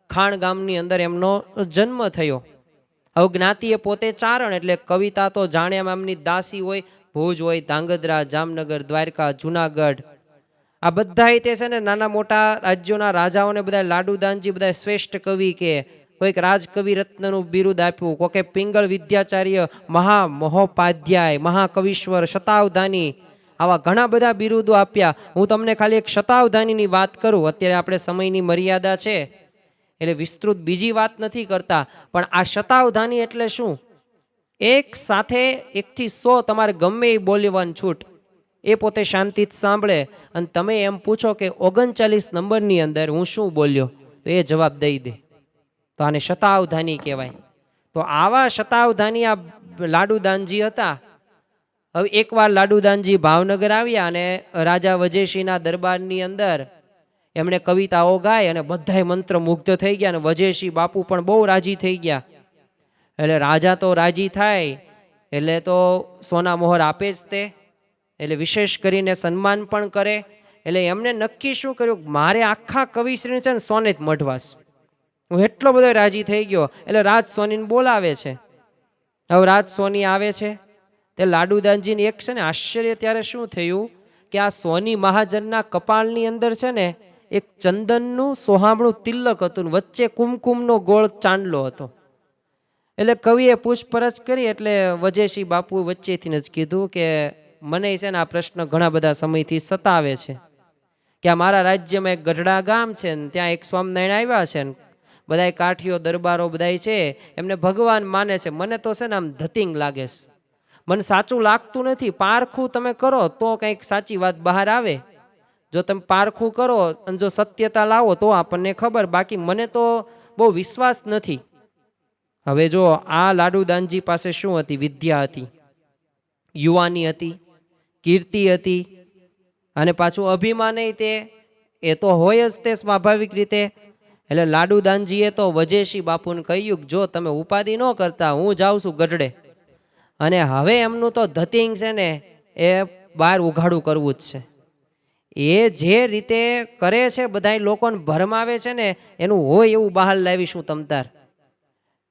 ખાણ ગામની અંદર એમનો જન્મ થયો. હવે જ્ઞાતિએ પોતે ચારણ, એટલે કવિતા તો જાણે એમની દાસી હોય. ભુજ હોય, ધાંગધ્રા, જામનગર, દ્વારકા, જુનાગઢ, આ બધા તે છે ને નાના મોટા રાજ્યોના રાજાઓને બધા લાડુદાનજી બધા શ્રેષ્ઠ કવિ કે, કોઈક રાજકવિ રત્નનું બિરુદ આપ્યું, કોકે પિંગળ વિદ્યાચાર્ય, મહામહોપાધ્યાય, મહાકવિશ્વર, શતાવધાની, આવા ઘણા બધા બિરુદો આપ્યા. હું તમને ખાલી એક શતાવધાનીની વાત કરું, અત્યારે આપણે સમયની મર્યાદા છે એટલે વિસ્તૃત બીજી વાત નથી કરતા, પણ આ શતાવધાની એટલે શું? એક સાથે 1 થી 100 તમારે ગમે એ બોલવાની છૂટ, એ પોતે શાંતિથી સાંભળે, અને તમે એમ પૂછો કે 39 નંબરની અંદર હું શું બોલ્યો, તો એ જવાબ દઈ દે. તો આને શતાવધાની કહેવાય. તો આવા શતાવધાની આ લાડુદાનજી હતા. હવે એકવાર લાડુદાનજી ભાવનગર આવ્યા અને રાજા વજેશીના દરબારની અંદર એમણે કવિતાઓ ગાય અને બધાય મંત્ર મુગ્ધ થઈ ગયા અને વજેશી બાપુ પણ બહુ રાજી થઈ ગયા. એટલે રાજા તો રાજી થાય એટલે તો સોના મોહર આપે જ તે, એટલે વિશેષ કરીને સન્માન પણ કરે. એટલે એમને નક્કી શું કર્યું, મારે આખા કવિશ્રીને છે ને સોને જ મઢવાસ. હું એટલો બધો રાજી થઈ ગયો. એટલે રાજ સોનીને બોલાવે છે. હવે રાજ સોની આવે છે તે લાડુદાનજીને એક છે ને આશ્ચર્ય ત્યારે શું થયું કે આ સોની મહાજનના કપાળની અંદર છે ને એક ચંદનનું સોહામણું તિલક હતું ને વચ્ચે કુમકુમનો ગોળ ચાંદલો હતો. એટલે કવિએ પૂછપરછ કરી એટલે વજેશી બાપુ વચ્ચેથી જ કીધું કે મને છે ને આ પ્રશ્ન ઘણા બધા સમયથી સતાવે છે કે આ મારા રાજ્યમાં એક ગઢડા ગામ છે ને ત્યાં એક સ્વામિનારાયણ આવ્યા છે ને બધાય કાઠીઓ દરબારો બધાય છે એમને ભગવાન માને છે. મને તો છે ને આમ ધતિંગ લાગે છે, મને સાચું લાગતું નથી. પારખું તમે કરો તો કંઈક સાચી વાત બહાર આવે. જો તમે પારખું કરો અને જો સત્યતા લાવો તો આપણને ખબર, બાકી મને તો બહુ વિશ્વાસ નથી. હવે જો આ લાડુદાનજી પાસે શું હતી, વિદ્યા હતી, યુવાની હતી, કીર્તિ હતી અને પાછું અભિમાનય તે એ તો હોય જ તે સ્વાભાવિક રીતે. એટલે લાડુદાનજીએ તો વજેશી બાપુને કહ્યું જો તમે ઉપાધિ ન કરતા, હું જાઉં છું ગઢડે અને હવે એમનું તો ધતિંગ છે ને એ બહાર ઉઘાડું કરવું જ છે. એ જે રીતે કરે છે બધાય લોકોને ભરમાવે છે ને એનું હોય એવું બહાર લાવીશું તમતાર.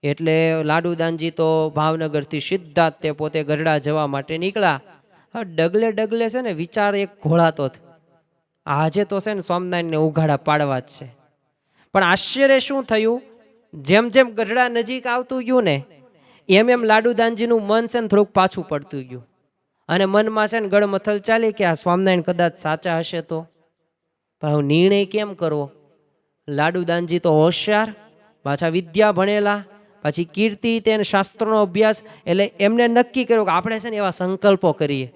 એટલે લાડુદાનજી તો ભાવનગરથી સીધા તે પોતે ગઢડા જવા માટે નીકળ્યા. હવે ડગલે ડગલે છે ને વિચાર એક ઘોળાતો જ, આજે તો છે ને સ્વામિનારાયણને ઉઘાડા પાડવા જ છે. પણ આશ્ચર્ય શું થયું, જેમ જેમ ગઢડા નજીક આવતું ગયું ને એમ એમ લાડુદાનજીનું મન છે ને થોડુંક પાછું પડતું ગયું અને મનમાં છે ને ગળમથલ ચાલી કે આ સ્વામિનારાયણ કદાચ સાચા હશે તો. પણ હું નિર્ણય કેમ કરવો? લાડુદાનજી તો હોશિયાર, પાછા વિદ્યા ભણેલા, પછી કીર્તિ તેને શાસ્ત્રોનો અભ્યાસ. એટલે એમને નક્કી કર્યું કે આપણે છે ને એવા સંકલ્પો કરીએ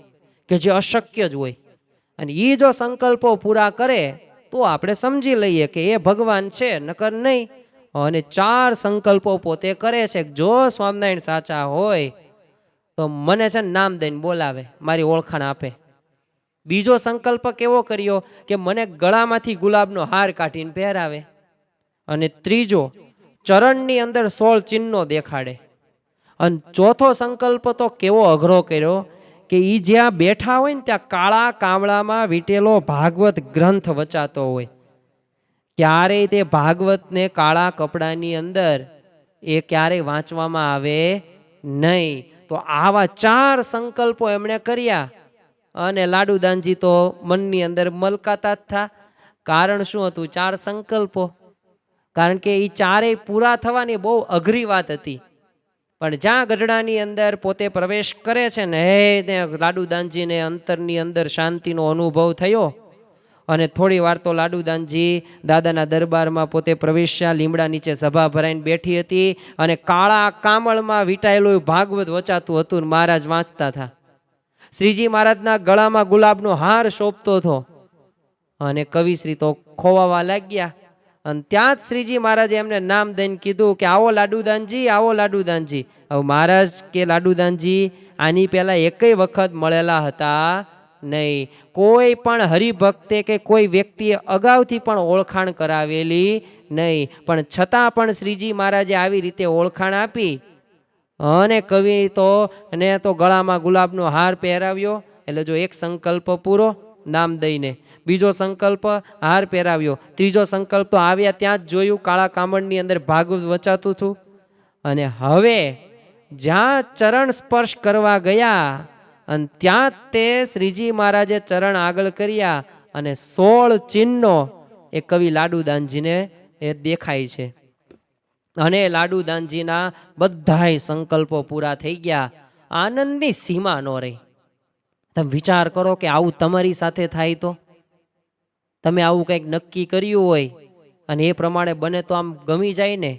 કે જે અશક્ય જ હોય અને એ જો સંકલ્પો પૂરા કરે તો આપણે સમજી લઈએ કે એ ભગવાન છે, નકર નહીં. અને 4 સંકલ્પો પોતે કરે છે. જો સ્વામિનારાયણ સાચા હોય તો મને છે ને નામ દઈને બોલાવે, મારી ઓળખાણ આપે. બીજો સંકલ્પ કેવો કર્યો કે મને ગળામાંથી ગુલાબનો હાર કાઢીને પહેરાવે. અને ત્રીજો ચરણની અંદર 16 ચિહ્નો દેખાડે. અને ચોથો સંકલ્પ તો કેવો અઘરો કર્યો કે એ જ્યાં બેઠા હોય ને ત્યાં કાળા કામળામાં વીટેલો ભાગવત ગ્રંથ વચાતો હોય. ક્યારેય તે ભાગવતને કાળા કપડાની અંદર એ ક્યારેય વાંચવામાં આવે નહીં. તો આવા 4 સંકલ્પો એમણે કર્યા અને લાડુદાનજી તો મનની અંદર મલકાતા જ થા. કારણ શું હતું? 4 સંકલ્પો. કારણ કે એ 4 પૂરા થવાની બહુ અઘરી વાત હતી. પણ જ્યાં ગઢડાની અંદર પોતે પ્રવેશ કરે છે ને હે લાડુદાનજીને અંતરની અંદર શાંતિનો અનુભવ થયો. અને થોડી વાર તો લાડુદાનજી દાદાના દરબારમાં પોતે પ્રવેશ્યા. લીમડા નીચે સભા ભરાઈને બેઠી હતી અને કાળા કામળમાં વીંટાયેલું ભાગવત વચાતું હતું. મહારાજ વાંચતા હતા. શ્રીજી મહારાજના ગળામાં ગુલાબનો હાર શોભતો હતો અને કવિશ્રી તો ખોવાવા લાગ્યા. અને ત્યાં જ શ્રીજી મહારાજે એમને નામ દઈને કીધું કે આવો લાડુદાનજી, આવો લાડુદાનજી. હવે મહારાજ કે લાડુદાનજી આની પહેલા એકેય વખત મળેલા હતા નહીં. કોઈ પણ હરિભક્તે કે કોઈ વ્યક્તિએ અગાઉથી પણ ઓળખાણ કરાવેલી નહીં. પણ છતાં પણ શ્રીજી મહારાજે આવી રીતે ઓળખાણ આપી અને કવિ તો ને તો ગળામાં ગુલાબનો હાર પહેરાવ્યો. એટલે જો એક સંકલ્પ પૂરો નામ દઈને, બીજો સંકલ્પ હાર પહેરાવ્યો, ત્રીજો સંકલ્પ તો આવ્યા ત્યાં જ જોયું કાળા કામળની અંદર ભાગવત વચાતું હતું. અને હવે જ્યાં ચરણ સ્પર્શ કરવા ગયા અને ત્યાં તે શ્રીજી મહારાજે ચરણ આગળ કર્યા અને 16 ચિહ્નો એ કવિ લાડુદાનજીને એ દેખાય છે. અને લાડુદાનજીના બધાય સંકલ્પો પૂરા થઈ ગયા. આનંદની સીમા ન રહી. તમે વિચાર કરો કે આવું તમારી સાથે થાય તો? તમે આવું કંઈક નક્કી કર્યું હોય અને એ પ્રમાણે બને તો આમ ગમી જાય ને.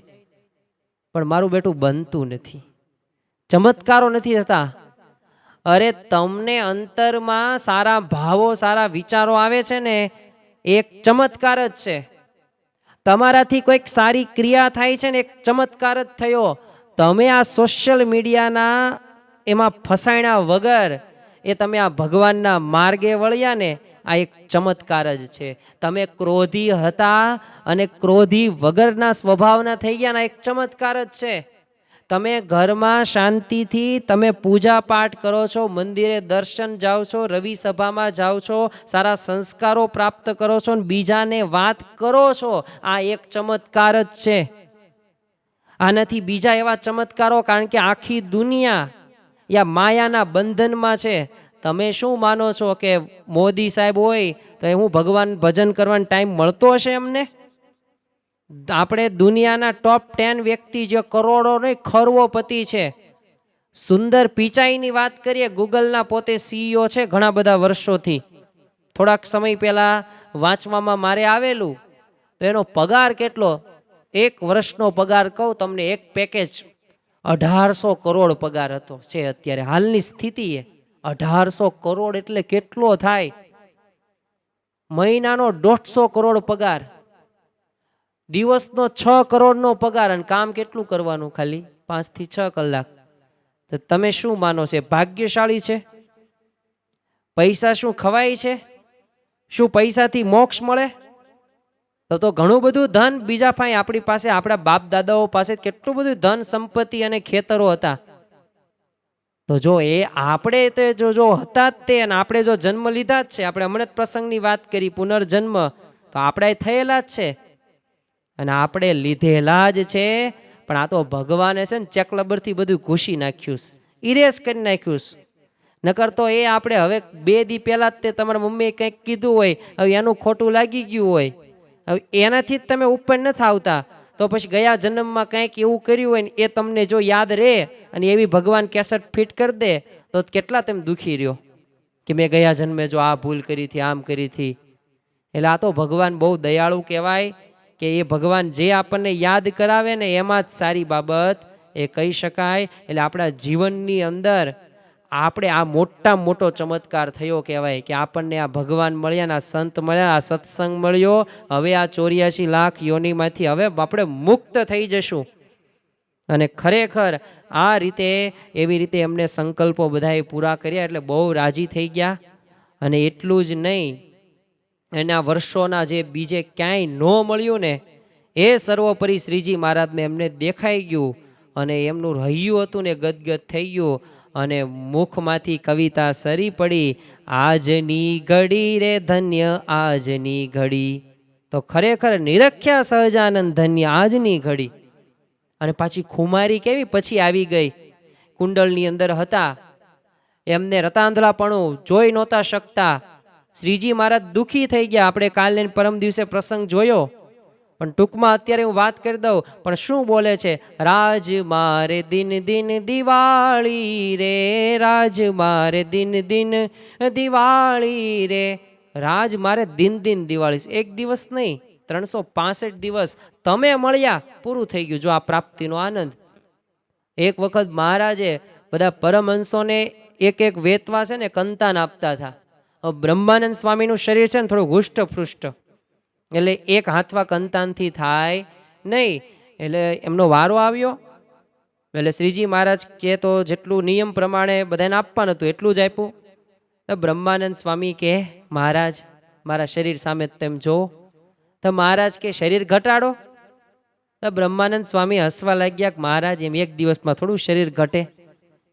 પણ મારું બેટું બનતું નથી, ચમત્કારો નથી થતા. અરે તમને અંતરમાં સારા ભાવો, સારા વિચારો આવે છે ને, એક ચમત્કાર જ છે. તમારાથી કોઈક સારી ક્રિયા થાય છે ને, એક ચમત્કાર જ થયો. તમે આ સોશિયલ મીડિયાના એમાં ફસાયણા વગર એ તમે આ ભગવાનના માર્ગે વળ્યા ને, આ એક ચમત્કાર જ છે. તમે ક્રોધી હતા અને ક્રોધી વગરના સ્વભાવના થઈ ગયા ને, એક ચમત્કાર જ છે. તમે ઘરમાં શાંતિથી તમે પૂજા પાઠ કરો છો, મંદિરે દર્શન જાઓ છો, રવિ સભામાં જાઓ છો, સારા સંસ્કારો પ્રાપ્ત કરો છો ને બીજાને વાત કરો છો, આ એક ચમત્કાર જ છે. આનાથી બીજા એવા ચમત્કારો, કારણ કે આખી દુનિયા યા માયાના બંધનમાં છે. તમે શું માનો છો કે મોદી સાહેબ હોય તો હું ભગવાન ભજન કરવાનો ટાઈમ મળતો હશે એમને? આપણે દુનિયાના ટોપ 10 વ્યક્તિ જે કરોડો નહીં ખરબોપતિ છે. સુંદર પિચાઈની વાત કરીએ, ગૂગલના પોતે CEO છે ઘણા બધા વર્ષોથી. થોડાક સમય પહેલા વાંચવામાં મારે આવેલું, તો એનો પગાર કેટલો, એક વર્ષનો પગાર કહું તમને, એક પેકેજ 1800 કરોડ પગાર હતો છે અત્યારે હાલની સ્થિતિએ. 1800 કરોડ એટલે કેટલો થાય? મહિનાનો 150 કરોડ પગાર, દિવસનો 6 કરોડનો પગાર, અને કામ કેટલું કરવાનું? ખાલી 5 થી 6 કલાક. તો તમે શું માનો છે ભાગ્યશાળી છે? પૈસા શું ખવાય છે? શું પૈસાથી મોક્ષ મળે? તો ઘણું બધું ધન બીજા પાસે, આપણી પાસે, આપણા બાપ દાદાઓ પાસે કેટલું બધું ધન સંપત્તિ અને ખેતરો હતા. તો જો એ આપણે તો જો હતા જ તે, અને આપણે જો જન્મ લીધા જ છે, આપણે હમણાં જ પ્રસંગની વાત કરી પુનર્જન્મ, તો આપણે થયેલા જ છે અને આપણે લીધેલા જ છે. પણ આ તો ભગવાને છે ને ચેકલબરથી બધું ઘૂસી નાખ્યું, ઇરેઝ કરી નાખ્યું. નકર તો એ આપણે હવે 2 દી પહેલા જ તે તમારા મમ્મીએ કંઈક કીધું હોય, હવે એનું ખોટું લાગી ગયું હોય, હવે એનાથી જ તમે ઉપર નથી આવતા, તો પછી ગયા જન્મમાં કંઈક એવું કર્યું હોય ને એ તમને જો યાદ રહે અને એવી ભગવાન કેસેટ ફિટ કરી દે, તો કેટલા તમે દુઃખી રહ્યો કે મેં ગયા જન્મે જો આ ભૂલ કરી હતી, આમ કરી હતી. એટલે આ તો ભગવાન બહુ દયાળુ કહેવાય કે એ ભગવાન જે આપણને યાદ કરાવે ને એમાં જ સારી બાબત એ કહી શકાય. એટલે આપણા જીવનની અંદર આપણે આ મોટો ચમત્કાર થયો કહેવાય કે આપણને આ ભગવાન મળ્યા, આ સંત મળ્યા, આ સત્સંગ મળ્યો. હવે આ 84 લાખ યોનિમાંથી હવે આપણે મુક્ત થઈ જશું. અને ખરેખર આ રીતે, એવી રીતે એમને સંકલ્પો બધાએ પૂરા કર્યા એટલે બહુ રાજી થઈ ગયા. અને એટલું જ નહીં, એના વર્ષોના જે બીજે ક્યાંય ન મળ્યું ને એ સર્વોપરી શ્રીજી મહારાજને એમને દેખાઈ ગયું અને એમનું રહ્યું હતું ને ગદગદ થઈ ગયું અને મુખમાંથી કવિતા સરી પડી, આજની ઘડી રે ધન્ય આજની ઘડી. તો ખરેખર નિરખ્યા સહજાનંદ ધન્ય આજની ઘડી. અને પાછી ખુમારી કેવી પછી આવી ગઈ, કુંડળની અંદર હતા, એમને રતાંધળાપણું જોઈ નહોતા શકતા. શ્રીજી મહારાજ દુઃખી થઈ ગયા. આપણે કાલે પરમ દિવસે પ્રસંગ જોયો, પણ ટૂંકમાં અત્યારે હું વાત કરી દઉં. પણ શું બોલે છે? રાજ મારે દિન દિન દિવાળી રે, રાજ મારે દિન દિન દિવાળી રે. રાજ મારે દિન દિન દિવાળી, એક દિવસ નહીં 365 દિવસ તમે મળ્યા, પૂરું થઈ ગયું. જો આ પ્રાપ્તિનો આનંદ. એક વખત મહારાજે બધા પરમહંસોને એક વેતવા છે ને કંતાન આપતા હતા. બ્રહ્માનંદ સ્વામીનું શરીર છે ને થોડું હુષ્ટપૃષ્ટ, એટલે એક હાથવા કંતાનથી થાય નહીં. એટલે એમનો વારો આવ્યો, એટલે શ્રીજી મહારાજ કે તો જેટલું નિયમ પ્રમાણે બધાને આપવાનું હતું એટલું જ આપ્યું. તો બ્રહ્માનંદ સ્વામી કે મહારાજ મારા શરીર સામે તેમ જો. તો મહારાજ કે શરીર ઘટાડો. તો બ્રહ્માનંદ સ્વામી હસવા લાગ્યા કે મહારાજ એમ એક દિવસમાં થોડું શરીર ઘટે,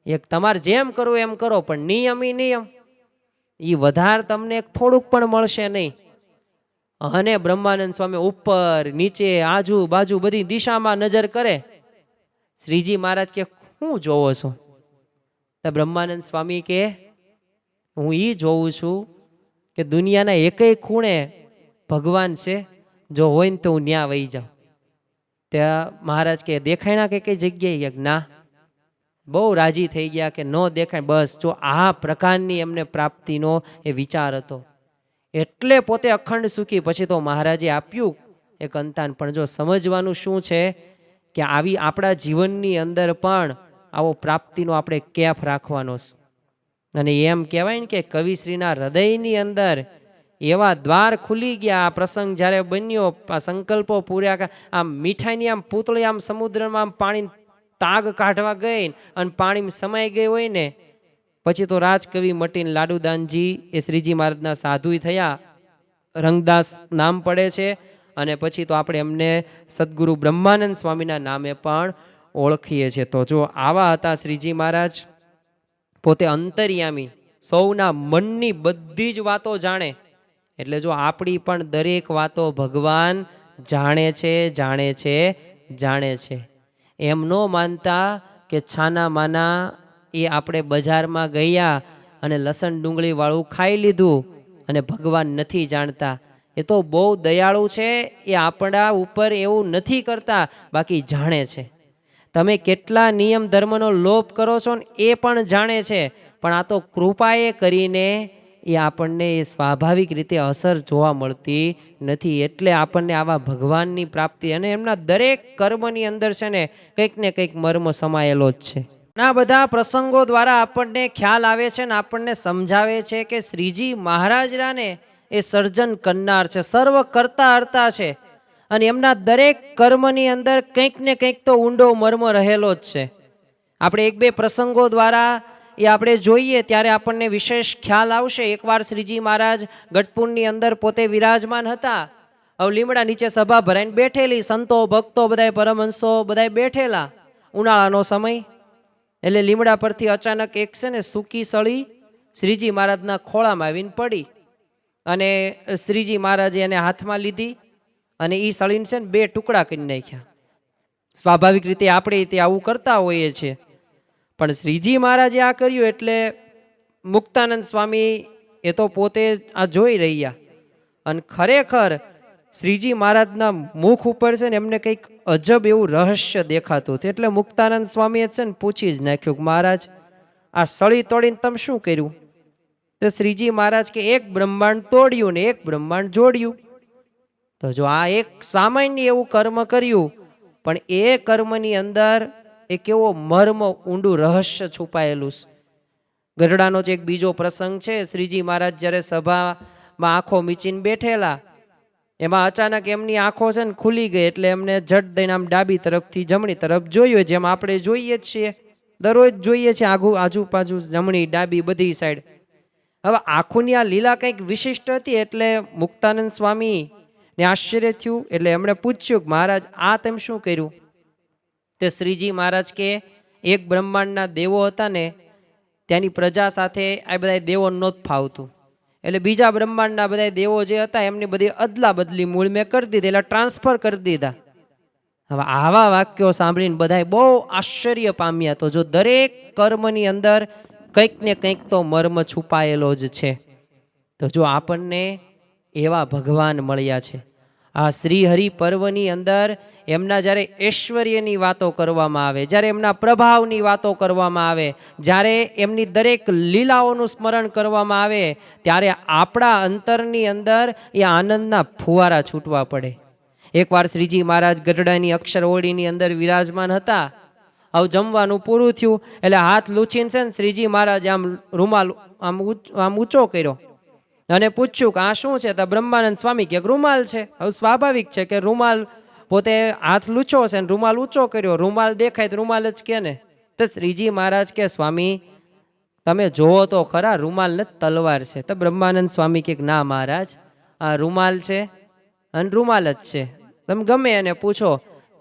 એક તમારે જેમ કરવું એમ કરો, પણ નિયમ ઈ નિયમ, એ વધારે તમને થોડુંક પણ મળશે નહીં. અને બ્રહ્માનંદ સ્વામી ઉપર નીચે આજુબાજુ બધી દિશામાં નજર કરે. શ્રીજી મહારાજ કે શું જોવો છો? તો બ્રહ્માનંદ સ્વામી કે હું એ જોઉં છું કે દુનિયાના એકેય ખૂણે ભગવાન છે, જો હોય ને તો હું ન્યા વહી જાઉં. ત્યાં મહારાજ કે દેખાયણા કે કઈ જગ્યાએ? ના. બહુ રાજી થઈ ગયા કે ન દેખાય. બસ જો આ પ્રકારની એમને પ્રાપ્તિનો એ વિચાર હતો. એટલે પોતે અખંડ સુખી. પછી તો મહારાજે આપ્યું એક અંતાન. પણ જો સમજવાનું શું છે કે આવી આપણા જીવનની અંદર પણ આવો પ્રાપ્તિનો આપણે કેફ રાખવાનો છે. અને એમ કહેવાય ને કે કવિશ્રીના હૃદયની અંદર એવા દ્વાર ખુલી ગયા. આ પ્રસંગ જ્યારે બન્યો, આ સંકલ્પો પૂર્યા, આમ મીઠાઈની આમ પૂતળી આમ સમુદ્રમાં આમ પાણી તાગ કાઢવા ગઈ અને પાણીમાં સમાઈ ગઈ હોય ને, પછી તો રાજકવિ મટીને લાડુદાનજી એ શ્રીજી મહારાજના સાધુ થયા, રંગદાસ નામ પડે છે, અને પછી તો આપણે એમને સદગુરુ બ્રહ્માનંદ સ્વામીના નામે પણ ઓળખીએ છીએ. તો જો આવા હતા શ્રીજી મહારાજ, પોતે અંતર્યામી, સૌના મનની બધી જ વાતો જાણે. એટલે જો આપણી પણ દરેક વાતો ભગવાન જાણે છે, જાણે છે, જાણે છે. એમ ન માનતા કે છાના માના એ આપણે બજારમાં ગયા અને લસણ ડુંગળી વાળું ખાઈ લીધું અને ભગવાન નથી જાણતા. એ તો બહુ દયાળુ છે, એ આપણા ઉપર એવું નથી કરતા, બાકી જાણે છે. તમે કેટલા નિયમ ધર્મનો લોપ કરો છો ને એ પણ જાણે છે, પણ આ તો કૃપાએ કરીને એ આપણને એ સ્વાભાવિક રીતે અસર જોવા મળતી નથી. એટલે આપણને આવા ભગવાનની પ્રાપ્તિ અને એમના દરેક કર્મની અંદર છે ને કંઈક ને કંઈક મર્મ સમાયેલો જ છે. આ બધા પ્રસંગો દ્વારા આપણને ખ્યાલ આવે છે ને આપણને સમજાવે છે કે શ્રીજી મહારાજરાને એ સર્જન કરનાર છે, સર્વ કરતા હર્તા છે, અને એમના દરેક કર્મની અંદર કંઈક ને કંઈક તો ઊંડો મર્મ રહેલો જ છે. આપણે એક બે પ્રસંગો દ્વારા એ આપણે જોઈએ ત્યારે આપણને વિશેષ ખ્યાલ આવશે. એકવાર શ્રીજી મહારાજ ગઢપુરની અંદર પોતે વિરાજમાન હતા. હવે લીમડા નીચે સભા ભરાઈને બેઠેલી, સંતો ભક્તો બધાય પરમહંસો બધાય બેઠેલા, ઉનાળાનો સમય. એટલે લીમડા પરથી અચાનક એક છે ને સૂકી સળી શ્રીજી મહારાજના ખોળામાં આવીને પડી, અને શ્રીજી મહારાજે એને હાથમાં લીધી અને એ સળીને છે ને બે ટુકડા કરી નાખ્યા. સ્વાભાવિક રીતે આપણે તે આવું કરતા હોઈએ છીએ, પણ શ્રીજી મહારાજે આ કર્યું એટલે મુક્તાનંદ સ્વામી એ તો પોતે આ જોઈ રહ્યા, અને ખરેખર શ્રીજી મહારાજના મુખ ઉપર છે ને એમને કંઈક અજબ એવું રહસ્ય દેખાતું હતું. એટલે મુક્તાનંદ સ્વામીએ છે ને પૂછી જ નાખ્યું કે મહારાજ આ સળી તોડીને તમે શું કર્યું? તો શ્રીજી મહારાજ કે એક બ્રહ્માંડ તોડ્યું ને એક બ્રહ્માંડ જોડ્યું. તો જો આ એક સામાન્ય એવું કર્મ કર્યું, પણ એ કર્મની અંદર એક એવો મર્મ ઊંડું રહસ્ય છુપાયેલું છે. ગઢડાનો જ એક બીજો પ્રસંગ છે. શ્રીજી મહારાજ જ્યારે સભામાં આંખો મીચીને બેઠેલા, એમાં અચાનક એમની આંખો છે ને ખુલી ગઈ, એટલે એમને ઝટ દઈને આમ ડાબી તરફથી જમણી તરફ જોયું, જેમ આપણે જોઈએ જ છીએ, દરરોજ જોઈએ છીએ, આજુબાજુ જમણી ડાબી બધી સાઈડ. હવે આંખોની આ લીલા કંઈક વિશિષ્ટ હતી, એટલે મુક્તાનંદ સ્વામી ને આશ્ચર્ય થયું. એટલે એમણે પૂછ્યું કે મહારાજ આ તમે શું કર્યું? તે શ્રીજી મહારાજ કે એક બ્રહ્માંડના દેવો હતા ને, ત્યાંની પ્રજા સાથે આ બધા દેવો નહોતું ફાવતું, એટલે બીજા બ્રહ્માંડના બધા દેવો જે હતા એમની બધી અદલા બદલી મૂળ મેં કરી દીધી, એટલે ટ્રાન્સફર કરી દીધા. હવે આવા વાક્યો સાંભળીને બધા બહુ આશ્ચર્ય પામ્યા. તો જો દરેક કર્મની અંદર કંઈક ને કંઈક તો મર્મ છુપાયેલો જ છે. તો જો આપણને એવા ભગવાન મળ્યા છે. આ શ્રી હરિ પર્વની અંદર એમના જ્યારે ઐશ્વર્યની વાતો કરવામાં આવે, જ્યારે એમના પ્રભાવની વાતો કરવામાં આવે, જ્યારે એમની દરેક લીલાઓનું સ્મરણ કરવામાં આવે, ત્યારે આપણા અંતરની અંદર એ આનંદના ફુવારા છૂટવા પડે. એકવાર શ્રીજી મહારાજ ગઢડાની અક્ષર ઓળીની અંદર વિરાજમાન હતા. હવે જમવાનું પૂરું થયું એટલે હાથ લૂછીને છે ને શ્રીજી મહારાજ આમ રૂમાલ આમ ઊંચો કર્યો અને પૂછ્યું કે આ શું છે? તો બ્રહ્માનંદ સ્વામી કે રૂમાલ છે. હવે સ્વાભાવિક છે કે રૂમાલ, પોતે હાથ લૂછો છે ને રૂમાલ ઊંચો કર્યો, રૂમાલ દેખાય તો રૂમાલ જ કે ને. તો શ્રીજી મહારાજ કે સ્વામી તમે જોવો તો ખરા, રૂમાલ નથી તલવાર છે. તો બ્રહ્માનંદ સ્વામી કે ના મહારાજ આ રૂમાલ છે અને રૂમાલ જ છે, તમે ગમે એને પૂછો.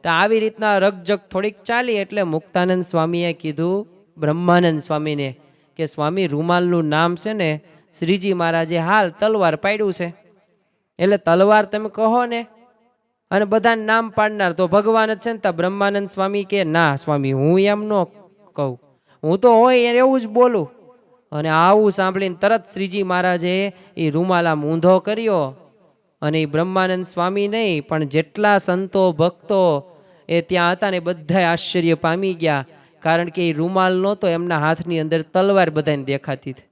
તો આવી રીતના રકજક થોડીક ચાલી એટલે મુક્તાનંદ સ્વામીએ કીધું બ્રહ્માનંદ સ્વામીને કે સ્વામી રૂમાલનું નામ છે ને શ્રીજી મહારાજે હાલ તલવાર પાડ્યું છે, એટલે તલવાર તમે કહો ને, અને બધાને નામ પાડનાર તો ભગવાન જ છે ને. તા બ્રહ્માનંદ સ્વામી કે ના સ્વામી હું એમ ન કહું, હું તો હોય એવું જ બોલું. અને આવું સાંભળીને તરત શ્રીજી મહારાજે એ રૂમાલ આમ ઊંધો કર્યો, અને એ બ્રહ્માનંદ સ્વામી નહીં પણ જેટલા સંતો ભક્તો એ ત્યાં હતા ને બધા આશ્ચર્ય પામી ગયા, કારણ કે એ રૂમાલ નહોતો, એમના હાથની અંદર તલવાર બધાને દેખાતી હતી,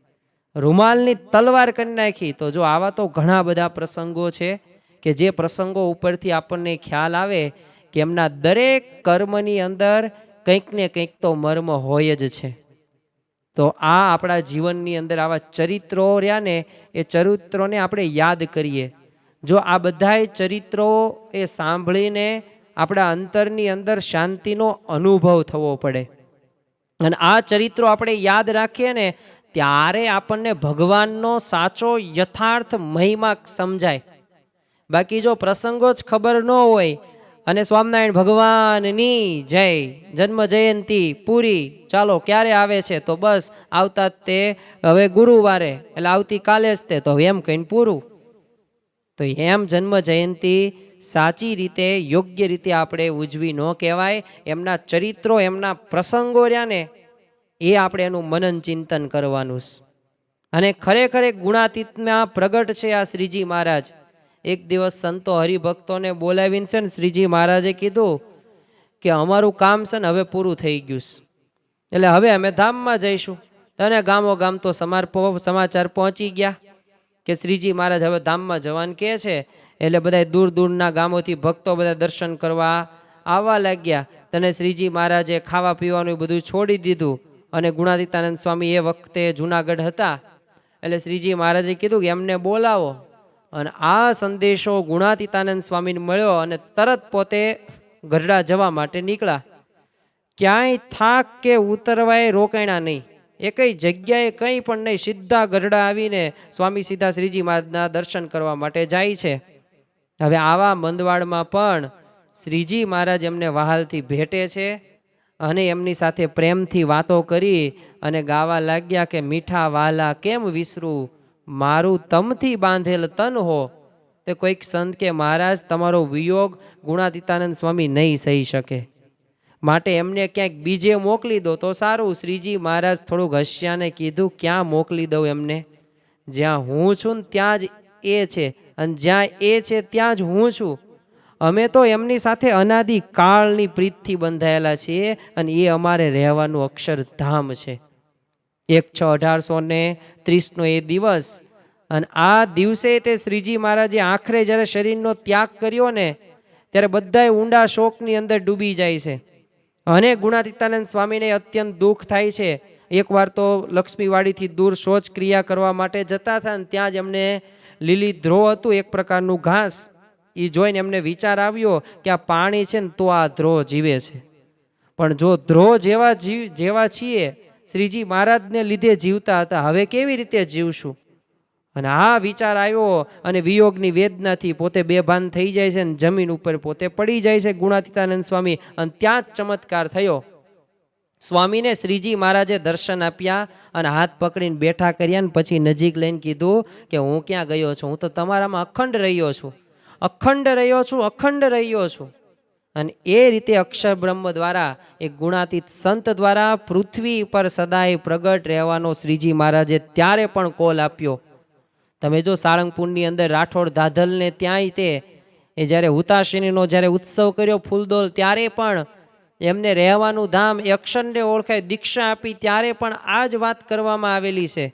રૂમાલની તલવાર કરી નાખી. તો જો આવા તો ઘણા બધા પ્રસંગો છે કે જે પ્રસંગો ઉપરથી આપણને ખ્યાલ આવે કે એમના દરેક કર્મની અંદર કંઈક ને કંઈક તો મર્મ હોય જ છે. તો આ આપણા જીવનની અંદર આવા ચરિત્રો રહ્યા ને, એ ચરિત્રોને આપણે યાદ કરીએ. જો આ બધાય ચરિત્રો એ સાંભળીને આપણા અંતરની અંદર શાંતિનો અનુભવ થવો પડે, અને આ ચરિત્રો આપણે યાદ રાખીએ ને ત્યારે આપણને ભગવાનનો સાચો યથાર્થ મહિમા સમજાય. બાકી જો પ્રસંગો જ ખબર ન હોય અને સ્વામિનારાયણ ભગવાનની જય, જન્મ જયંતિ પૂરી, ચાલો ક્યારે આવે છે તો બસ આવતા જ તે હવે ગુરુવારે એટલે આવતીકાલે જ તે તો એમ કહીને પૂરું. તો એમ જન્મ જયંતિ સાચી રીતે યોગ્ય રીતે આપણે ઉજવી ન કહેવાય. એમના ચરિત્રો, એમના પ્રસંગો રહ્યા ને એ આપણે એનું મનન ચિંતન કરવાનું છે. અને ખરેખર એક ગુણાતીતમાં પ્રગટ છે આ શ્રીજી મહારાજ. એક દિવસ સંતો હરિભક્તોને બોલાવીને છે ને શ્રીજી મહારાજે કીધું કે અમારું કામ છે ને હવે પૂરું થઈ ગયું છે, એટલે હવે અમે ધામમાં જઈશું. અને ગામો ગામ તો સમાચાર પહોંચી ગયા કે શ્રીજી મહારાજ હવે ધામમાં જવાનું કહે છે. એટલે બધા દૂર દૂરના ગામોથી ભક્તો બધા દર્શન કરવા આવવા લાગ્યા. અને શ્રીજી મહારાજે ખાવા પીવાનું બધું છોડી દીધું. અને ગુણાતીતાનંદ સ્વામી એ વખતે જુનાગઢ હતા. એટલે શ્રીજી મહારાજે કીધું કે એમને બોલાવો. અને આ સંદેશો ગુણાતીતાનંદ સ્વામીને મળ્યો અને તરત પોતે ગઢડા જવા માટે નીકળ્યા. ક્યાંય થાક કે ઉતરવાય રોકાણા નહીં, એકઈ જગ્યાએ કંઈ પણ નહીં, સીધા ગઢડા આવીને સ્વામી સીધા શ્રીજી મહારાજના દર્શન કરવા માટે જાય છે. હવે આવા મંદવાડમાં પણ શ્રીજી મહારાજ એમને વહાલથી ભેટે છે અને એમની સાથે પ્રેમથી વાતો કરી અને ગાવા લાગ્યા કે મીઠા વાલા કેમ વિસરું, મારું તમથી બાંધેલ તન હો. તે કોઈક સંત કે મહારાજ તમારો વિયોગ ગુણાતીતાનંદ સ્વામી નહીં સહી શકે, માટે એમને ક્યાંક બીજે મોકલી દો તો સારું. શ્રીજી મહારાજ થોડુંક હસ્યાને કીધું ક્યાં મોકલી દઉં એમને, જ્યાં હું છું ને ત્યાં જ એ છે, અને જ્યાં એ છે ત્યાં જ હું છું. અમે તો એમની સાથે અનાદિ કાળની પ્રીતથી બંધાયેલા છીએ અને એ અમારે રહેવાનું અક્ષરધામ છે. 1/6/1830 એ દિવસ, અને આ દિવસે તે શ્રીજી મહારાજે આખરે જ્યારે શરીરનો ત્યાગ કર્યો ને ત્યારે બધાય ઊંડા શોકની અંદર ડૂબી જાય છે. અને ગુણાતીતાનંદ સ્વામીને અત્યંત દુઃખ થાય છે. એકવાર તો લક્ષ્મીવાડીથી દૂર શૌચ ક્રિયા કરવા માટે જતા હતા ને ત્યાં જ એમને લીલી ધ્રો હતું, એક પ્રકારનું ઘાસ, એ જોઈને એમને વિચાર આવ્યો કે આ પાણી છે ને તો આ ધ્રો જીવે છે, પણ જો ધ્રો જેવા છીએ શ્રીજી મહારાજને લીધે જીવતા હતા, હવે કેવી રીતે જીવશું. અને આ વિચાર આવ્યો અને વિયોગની વેદનાથી પોતે બેભાન થઈ જાય છે અને જમીન ઉપર પોતે પડી જાય છે ગુણાતીતાનંદ સ્વામી. અને ત્યાં જ ચમત્કાર થયો. સ્વામીને શ્રીજી મહારાજે દર્શન આપ્યા અને હાથ પકડીને બેઠા કર્યા ને પછી નજીક લઈને કીધું કે હું ક્યાં ગયો છું, હું તો તમારામાં અખંડ રહ્યો છું, અખંડ રહ્યો છું, અખંડ રહ્યો છું. અને એ રીતે અક્ષર બ્રહ્મ દ્વારા એક ગુણાતીત સંત દ્વારા પૃથ્વી પર સદાય પ્રગટ રહેવાનો શ્રીજી મહારાજે ત્યારે પણ કોલ આપ્યો. તમે જો સાળંગપુરની અંદર રાઠોડ ધાધલને ત્યાંય તે એ જ્યારે હુતાશીનીનો જ્યારે ઉત્સવ કર્યો ફૂલદોલ, ત્યારે પણ એમને રહેવાનું ધામ એ અક્ષરને ઓળખાય દીક્ષા આપી ત્યારે પણ આ જ વાત કરવામાં આવેલી છે.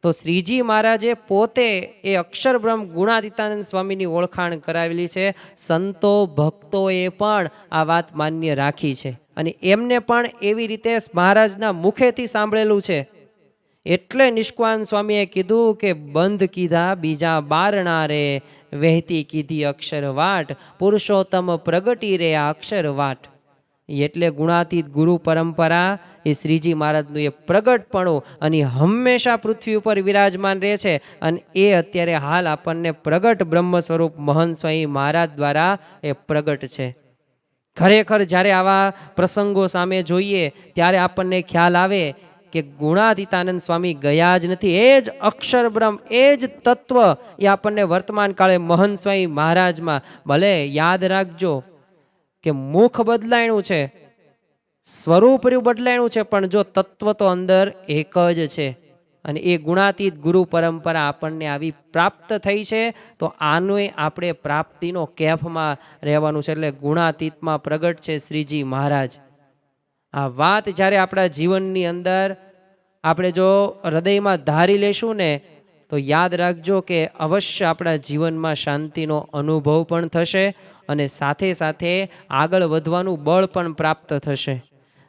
તો શ્રીજી મહારાજે પોતે એ અક્ષર બ્રહ્મ ગુણાતીતાનંદ સ્વામીની ઓળખાણ કરાવેલી છે. સંતો ભક્તોએ પણ આ વાત માન્ય રાખી છે અને એમને પણ એવી રીતે મહારાજના મુખેથી સાંભળેલું છે. એટલે નિષ્કાન સ્વામીએ કીધું કે બંધ કીધા બીજા બારણા રે, વહેતી કીધી અક્ષર વાટ, પુરુષોત્તમ પ્રગટી રે આ અક્ષર વાટ. એટલે ગુણાતીત ગુરુ પરંપરા એ શ્રીજી મહારાજનું એ પ્રગટપણું અને હંમેશા પૃથ્વી ઉપર વિરાજમાન રહે છે. અને એ અત્યારે હાલ આપણને પ્રગટ બ્રહ્મ સ્વરૂપ મહંત સ્વામી મહારાજ દ્વારા એ પ્રગટ છે. ખરેખર જ્યારે આવા પ્રસંગો સામે જોઈએ ત્યારે આપણને ખ્યાલ આવે કે ગુણાતીતાનંદ સ્વામી ગયા જ નથી, એ જ અક્ષર બ્રહ્મ, એ જ તત્વ એ આપણને વર્તમાન કાળે મહંત સ્વામી મહારાજમાં. ભલે યાદ રાખજો કે મુખ બદલાયણું છે, સ્વરૂપ બદલાયણું છે, પણ જો તત્વ તો અંદર એક જ છે. અને એ ગુણાતીત ગુરુ પરંપરા આપણને આવી પ્રાપ્ત થઈ છે. તો આનું આપણે પ્રાપ્તિનો કેફમાં રહેવાનું છે. એટલે ગુણાતીતમાં પ્રગટ છે શ્રીજી મહારાજ. આ વાત જ્યારે આપણા જીવનની અંદર આપણે જો હૃદયમાં ધારી લેશું ને તો યાદ રાખજો કે અવશ્ય આપણા જીવનમાં શાંતિનો અનુભવ પણ થશે અને સાથે સાથે આગળ વધવાનું બળ પણ પ્રાપ્ત થશે.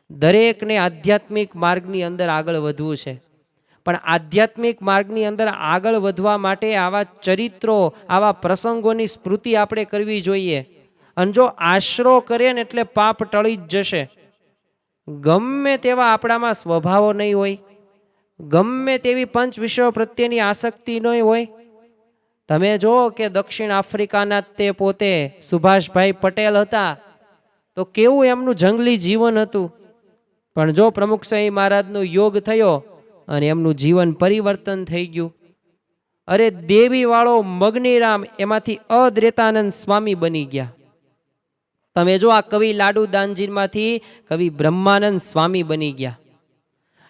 દરેકને આધ્યાત્મિક માર્ગની અંદર આગળ વધવું છે, પણ આધ્યાત્મિક માર્ગની અંદર આગળ વધવા માટે આવા ચરિત્રો, આવા પ્રસંગોની સ્મૃતિ આપણે કરવી જોઈએ. અને જો આશરો કરે ને એટલે પાપ ટળી જ જશે. ગમે તેવા આપણામાં સ્વભાવો નહીં હોય, ગમે તેવી પંચ વિષયો પ્રત્યેની આસક્તિ ન હોય. તમે જુઓ કે દક્ષિણ આફ્રિકાના તે પોતે સુભાષભાઈ પટેલ હતા, તો કેવું એમનું જંગલી જીવન હતું. પણ જો પ્રમુખ સ્વામી મહારાજનો યોગ થયો અને એમનું જીવન પરિવર્તન થઈ ગયું. અરે દેવીવાળો મગનીરામ એમાંથી અદ્વૈતાનંદ સ્વામી બની ગયા. તમે જો આ કવિ લાડુ દાનજીમાંથી કવિ બ્રહ્માનંદ સ્વામી બની ગયા.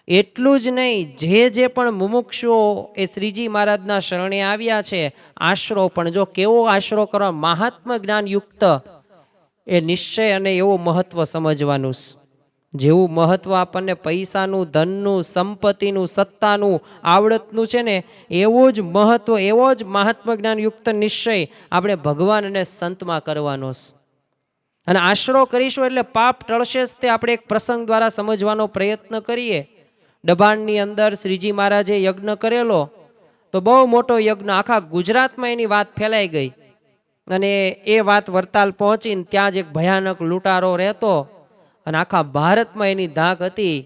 એટલું જ નહીં, જે પણ મુમુક્ષુઓ એ શ્રીજી મહારાજના શરણે આવ્યા છે, આશરો પણ જો કેવો આશરો કરવા, મહાત્મ જ્ઞાન યુક્ત, એ નિશ્ચય અને એવો મહત્વ સમજવાનું. જેવું મહત્વ આપણને પૈસાનું, ધનનું, સંપત્તિનું, સત્તાનું, આવડતનું છે ને, એવું જ મહત્વ, એવો જ મહાત્મ જ્ઞાન યુક્ત નિશ્ચય આપણે ભગવાન અને સંતમાં કરવાનો છે. અને આશરો કરીશું એટલે પાપ ટળશે જ. તે આપણે એક પ્રસંગ દ્વારા સમજવાનો પ્રયત્ન કરીએ. દબાણની અંદર શ્રીજી મહારાજે યજ્ઞ કરેલો, તો બહુ મોટો યજ્ઞ, આખા ગુજરાતમાં એની વાત ફેલાઈ ગઈ. અને એ વાત વરતાલ પહોંચીને ત્યાં જ એક ભયાનક લૂંટારો રહેતો અને આખા ભારતમાં એની ધાક હતી.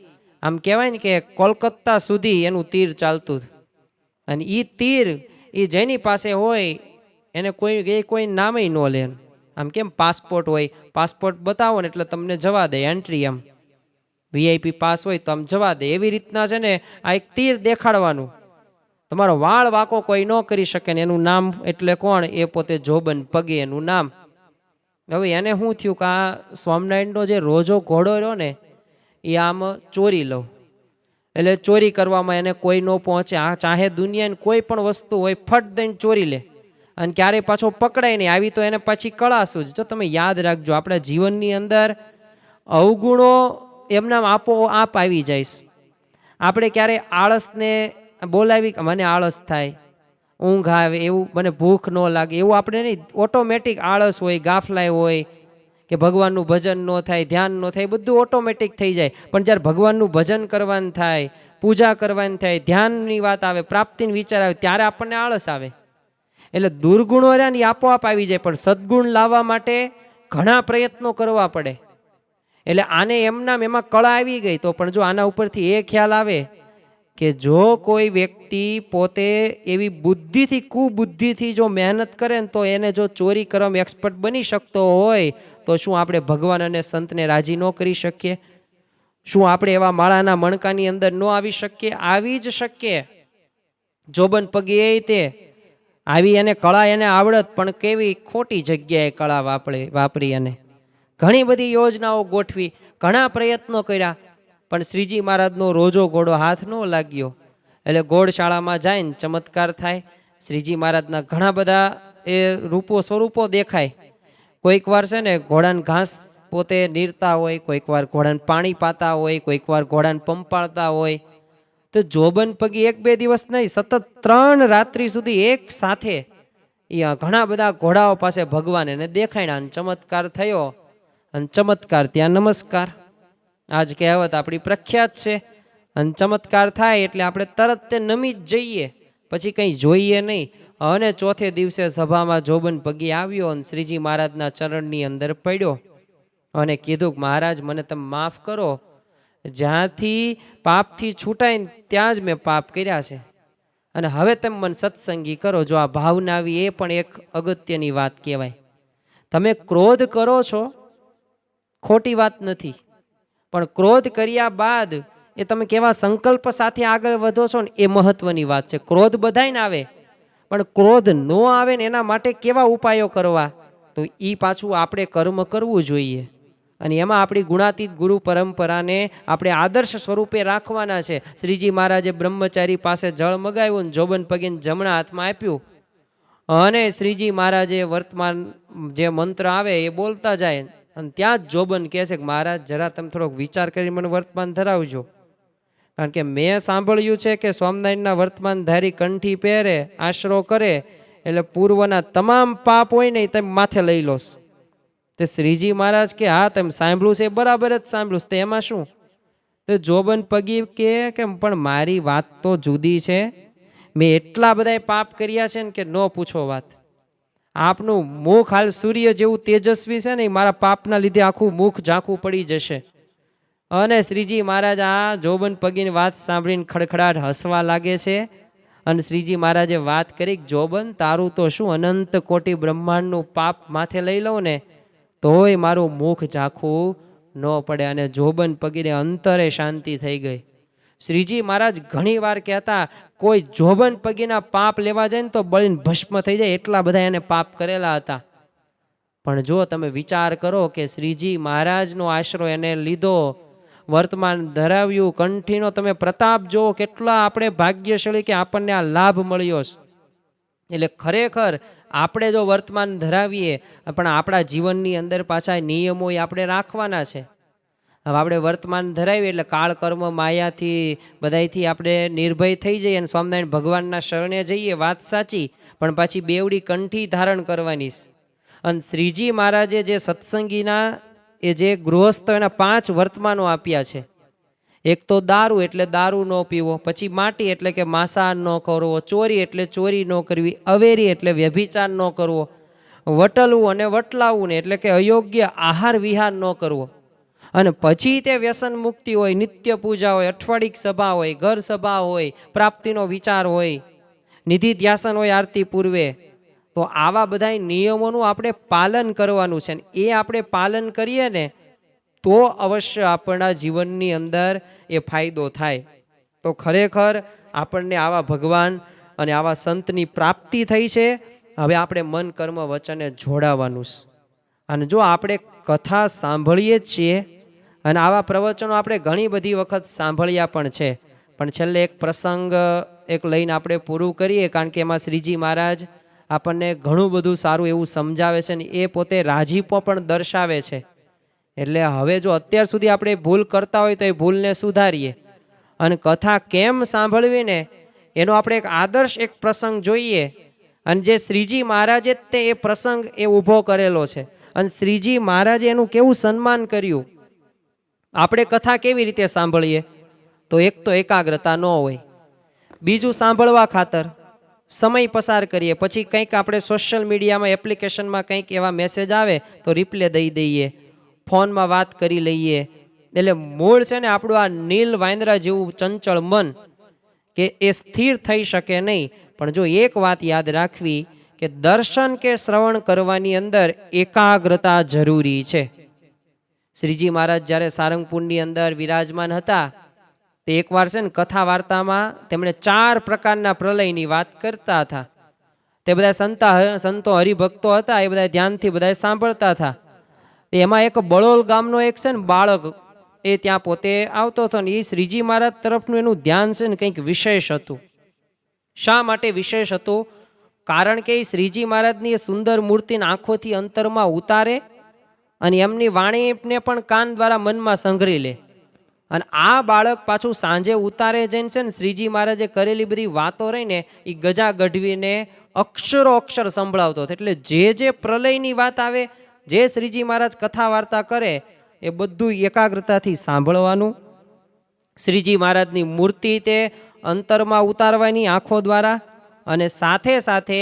આમ કહેવાય ને કે કોલકાતા સુધી એનું તીર ચાલતું. અને એ તીર એ જેની પાસે હોય એને કોઈ નામે ન લે. આમ કેમ પાસપોર્ટ હોય, પાસપોર્ટ બતાવો ને એટલે તમને જવા દે એન્ટ્રી, એમ VIP પાસ હોય તો આમ જવા દે. એવી રીતના છે ને આ એક તીર દેખાડવાનું. તમારો વાળ વાકો કોઈ ન કરી શકે ને એનું નામ એટલે કોણ? એ પોતે જોબન પગે એનું નામ. હવે એને શું થયું કે આ સ્વામિનારાયણનો જે રોજો ઘોડો રહ્યો ને એ આમ ચોરી લઉં, એટલે ચોરી કરવામાં એને કોઈ ન પહોંચે. આ ચાહે દુનિયાની કોઈ પણ વસ્તુ હોય, ફટ દઈને ચોરી લે અને ક્યારેય પાછો પકડાય નહીં. આવી તો એને પાછી કળાશું જ. જો તમે યાદ રાખજો, આપણા જીવનની અંદર અવગુણો એમના આપોઆપ આવી જાય. આપણે ક્યારેય આળસને બોલાવી, મને આળસ થાય, ઊંઘ આવે, એવું મને ભૂખ ન લાગે, એવું આપણે નહીં. ઓટોમેટિક આળસ હોય, ગાફલાય હોય, કે ભગવાનનું ભજન ન થાય, ધ્યાન ન થાય, બધું ઓટોમેટિક થઈ જાય. પણ જ્યારે ભગવાનનું ભજન કરવાનું થાય, પૂજા કરવાની થાય, ધ્યાનની વાત આવે, પ્રાપ્તિની વિચાર આવે, ત્યારે આપણને આળસ આવે. એટલે દુર્ગુણો રહ્યા ને આપોઆપ આવી જાય. પણ સદગુણ લાવવા માટે ઘણા પ્રયત્નો કરવા પડે. એટલે આને એમાં કળા આવી ગઈ. તો પણ જો આના ઉપરથી એ ખ્યાલ આવે કે જો કોઈ વ્યક્તિ પોતે એવી બુદ્ધિથી, કુબુદ્ધિથી જો મહેનત કરે ને, તો એને જો ચોરી કરવામાં એક્સપર્ટ બની શકતો હોય, તો શું આપણે ભગવાન અને સંતને રાજી ન કરી શકીએ? શું આપણે એવા માળાના મણકાની અંદર ન આવી શકીએ? આવી જ શકીએ. જોબન પગે તે આવી એને કળા, એને આવડત, પણ કેવી ખોટી જગ્યાએ કળા વાપરી. અને ઘણી બધી યોજનાઓ ગોઠવી, ઘણા પ્રયત્નો કર્યા, પણ શ્રીજી મહારાજનો રોજો ઘોડો હાથ ન લાગ્યો. એટલે ગોળશાળામાં જઈને ચમત્કાર થાય. શ્રીજી મહારાજના ઘણા બધા એ સ્વરૂપો દેખાય. કોઈક વાર છે ને ઘોડાને ઘાસ પોતે નીરતા હોય, કોઈક વાર ઘોડાને પાણી પાતા હોય, કોઈક વાર ઘોડાને પંપાળતા હોય. તો જોબન પગી 1-2 દિવસ નહીં, સતત 3 રાત્રિ સુધી એક સાથે ઘણા બધા ઘોડાઓ પાસે ભગવાન એને દેખાડ્યા. ચમત્કાર થયો અને ચમત્કાર ત્યાં નમસ્કાર. આજ કહેવત આપણી પ્રખ્યાત છે. અને ચમત્કાર થાય એટલે આપણે તરત તે નમી જ જઈએ, પછી કંઈ જોઈએ નહીં. અને ચોથે દિવસે સભામાં જોબન પગી આવ્યો અને શ્રીજી મહારાજના ચરણની અંદર પડ્યો અને કીધું કે મહારાજ, મને તમે માફ કરો. જ્યાંથી પાપથી છૂટાય ને ત્યાં જ મેં પાપ કર્યા છે, અને હવે તમે મને સત્સંગી કરો. જો આ ભાવના આવી, એ પણ એક અગત્યની વાત કહેવાય. તમે ક્રોધ કરો છો, ખોટી વાત નથી, પણ ક્રોધ કર્યા બાદ એ તમે કેવા સંકલ્પ સાથે આગળ વધો છો ને, એ મહત્વની વાત છે. ક્રોધ બધાય ને આવે, પણ ક્રોધ ન આવે ને એના માટે કેવા ઉપાયો કરવા, તો એ પાછું આપણે કર્મ કરવું જોઈએ. અને એમાં આપણી ગુણાતીત ગુરુ પરંપરાને આપણે આદર્શ સ્વરૂપે રાખવાના છે. શ્રીજી મહારાજે બ્રહ્મચારી પાસે જળ મગાવ્યું ને જોબન પગીને જમણા હાથમાં આપ્યું, અને શ્રીજી મહારાજે વર્તમાન જે મંત્ર આવે એ બોલતા જાય. અને ત્યાં જ જોબન કહે છે કે મહારાજ, જરા તમે થોડોક વિચાર કરી મને વર્તમાન ધરાવજો. કારણ કે મેં સાંભળ્યું છે કે સ્વામિનારાયણના વર્તમાન ધારી કંઠી પહેરે, આશરો કરે, એટલે પૂર્વના તમામ પાપ હોય ને એ તમે માથે લઈ લો. તે શ્રીજી મહારાજ કે હા, તમે સાંભળ્યું છે, બરાબર જ સાંભળ્યું છે, એમાં શું? તો જોબન પગી કે પણ મારી વાત તો જુદી છે. મેં એટલા બધા પાપ કર્યા છે ને કે ન પૂછો વાત. આપનું મુખ હાલ સૂર્ય જેવું તેજસ્વી છે ને, મારા પાપના લીધે આખું મુખ ઝાંખું પડી જશે. અને શ્રીજી મહારાજ આ જોબન પગીની વાત સાંભળીને ખડખડાટ હસવા લાગે છે. અને શ્રીજી મહારાજે વાત કરી, જોબન તારું તો શું અનંત કોટી બ્રહ્માંડનું પાપ માથે લઈ લઉં ને તોય મારું મુખ ઝાખું ન પડે. અને જોબન પગીને અંતરે શાંતિ થઈ ગઈ. શ્રીજી મહારાજ ઘણી વાર કહેતા, કોઈ જોબન પગીના પાપ લેવા જાય ને તો બળીને ભસ્મ થઈ જાય, એટલા બધા એને પાપ કરેલા હતા. પણ જો તમે વિચાર કરો કે શ્રીજી મહારાજનો આશરો એને લીધો, વર્તમાન ધરાવ્યું, કંઠીનો તમે પ્રતાપ જુઓ, કેટલા આપણે ભાગ્યશાળી કે આપણને આ લાભ મળ્યો છે. એટલે ખરેખર આપણે જો વર્તમાન ધરાવીએ પણ આપણા જીવનની અંદર પાછા નિયમો આપણે રાખવાના છે. હવે આપણે વર્તમાન ધરાવીએ એટલે કાળ કર્મ માયાથી બધાયથી આપણે નિર્ભય થઈ જઈએ અને સ્વામિનારાયણ ભગવાનના શરણે જઈએ, વાત સાચી, પણ પાછી બેવડી કંઠી ધારણ કરવાની. અને શ્રીજી મહારાજે જે સત્સંગીના એ જે ગૃહસ્થ એના 5 વર્તમાનો આપ્યા છે. એક તો દારૂ એટલે દારૂ ન પીવો, પછી માટી એટલે કે માંસાહાર ન કરવો, ચોરી એટલે ચોરી ન કરવી, અવેરી એટલે વ્યભિચાર ન કરવો, વટલવું અને વટલાવવું એટલે કે અયોગ્ય આહાર વિહાર ન કરવો. અને પછી તે વ્યસન મુક્તિ હોય, નિત્ય પૂજા હોય, અઠવાડિક સભા હોય, ઘર સભા હોય, પ્રાપ્તિનો વિચાર હોય, નિધિ ધ્યાસન હોય આરતી પૂર્વે. તો આવા બધા નિયમોનું આપણે પાલન કરવાનું છે. એ આપણે પાલન કરીએ ને તો અવશ્ય આપણા જીવનની અંદર એ ફાયદો થાય. તો ખરેખર આપણને આવા ભગવાન અને આવા સંતની પ્રાપ્તિ થઈ છે. હવે આપણે મન કર્મ વચને જોડાવાનું છે. અને જો આપણે કથા સાંભળીએ જ છીએ અને આવા પ્રવચનો આપણે ઘણી બધી વખત સાંભળ્યા પણ છે, પણ છેલ્લે એક પ્રસંગ એક લઈને આપણે પૂરું કરીએ, કારણ કે એમાં શ્રીજી મહારાજ આપણને ઘણું બધું સારું એવું સમજાવે છે ને એ પોતે રાજીપો પણ દર્શાવે છે. એટલે હવે જો અત્યાર સુધી આપણે ભૂલ કરતા હોય તો એ ભૂલને સુધારીએ અને કથા કેમ સાંભળવી ને એનો આપણે એક આદર્શ એક પ્રસંગ જોઈએ. અને જે શ્રીજી મહારાજે તે એ પ્રસંગ એ ઊભો કરેલો છે અને શ્રીજી મહારાજે એનું કેવું સન્માન કર્યું. આપણે કથા કેવી રીતે સાંભળીએ તો એક તો એકાગ્રતા ન હોય, બીજું સાંભળવા ખાતર સમય પસાર કરીએ, પછી કંઈક આપણે સોશિયલ મીડિયામાં એપ્લિકેશનમાં કંઈક એવા મેસેજ આવે તો રિપ્લે દઈ દઈએ, ફોનમાં વાત કરી લઈએ. એટલે મૂળ છે ને આપણું આ નીલ વાંદરા જેવું ચંચળ મન કે એ સ્થિર થઈ શકે નહીં. પણ જો એક વાત યાદ રાખવી કે દર્શન કે શ્રવણ કરવાની અંદર એકાગ્રતા જરૂરી છે. શ્રીજી મહારાજ જ્યારે સારંગપુરની અંદર વિરાજમાન હતા તે એકવાર છે ને કથા વાર્તામાં તેમણે 4 પ્રકારના પ્રલયની વાત કરતા હતા. તે બધા સંતો હરિભક્તો હતા, એ બધા ધ્યાનથી બધા સાંભળતા હતા. એમાં એક બળોલ ગામનો એક છે ને બાળક એ ત્યાં પોતે આવતો હતો ને એ શ્રીજી મહારાજ તરફનું એનું ધ્યાન છે ને કંઈક વિશેષ હતું. શા માટે વિશેષ હતું? કારણ કે એ શ્રીજી મહારાજની એ સુંદર મૂર્તિને આંખોથી અંતરમાં ઉતારે અને એમની વાણીને પણ કાન દ્વારા મનમાં સંઘરી લે. અને આ બાળક પાછું સાંજે ઉતારે જઈને છે ને શ્રીજી મહારાજે કરેલી બધી વાતો રહીને એ ગજા ગઢવીને અક્ષરો અક્ષર સંભળાવતો હતો. એટલે જે પ્રલયની વાત આવે, જે શ્રીજી મહારાજ કથા વાર્તા કરે એ બધું એકાગ્રતાથી સાંભળવાનું. શ્રીજી મહારાજની મૂર્તિ તે અંતરમાં ઉતારવાની આંખો દ્વારા, અને સાથે સાથે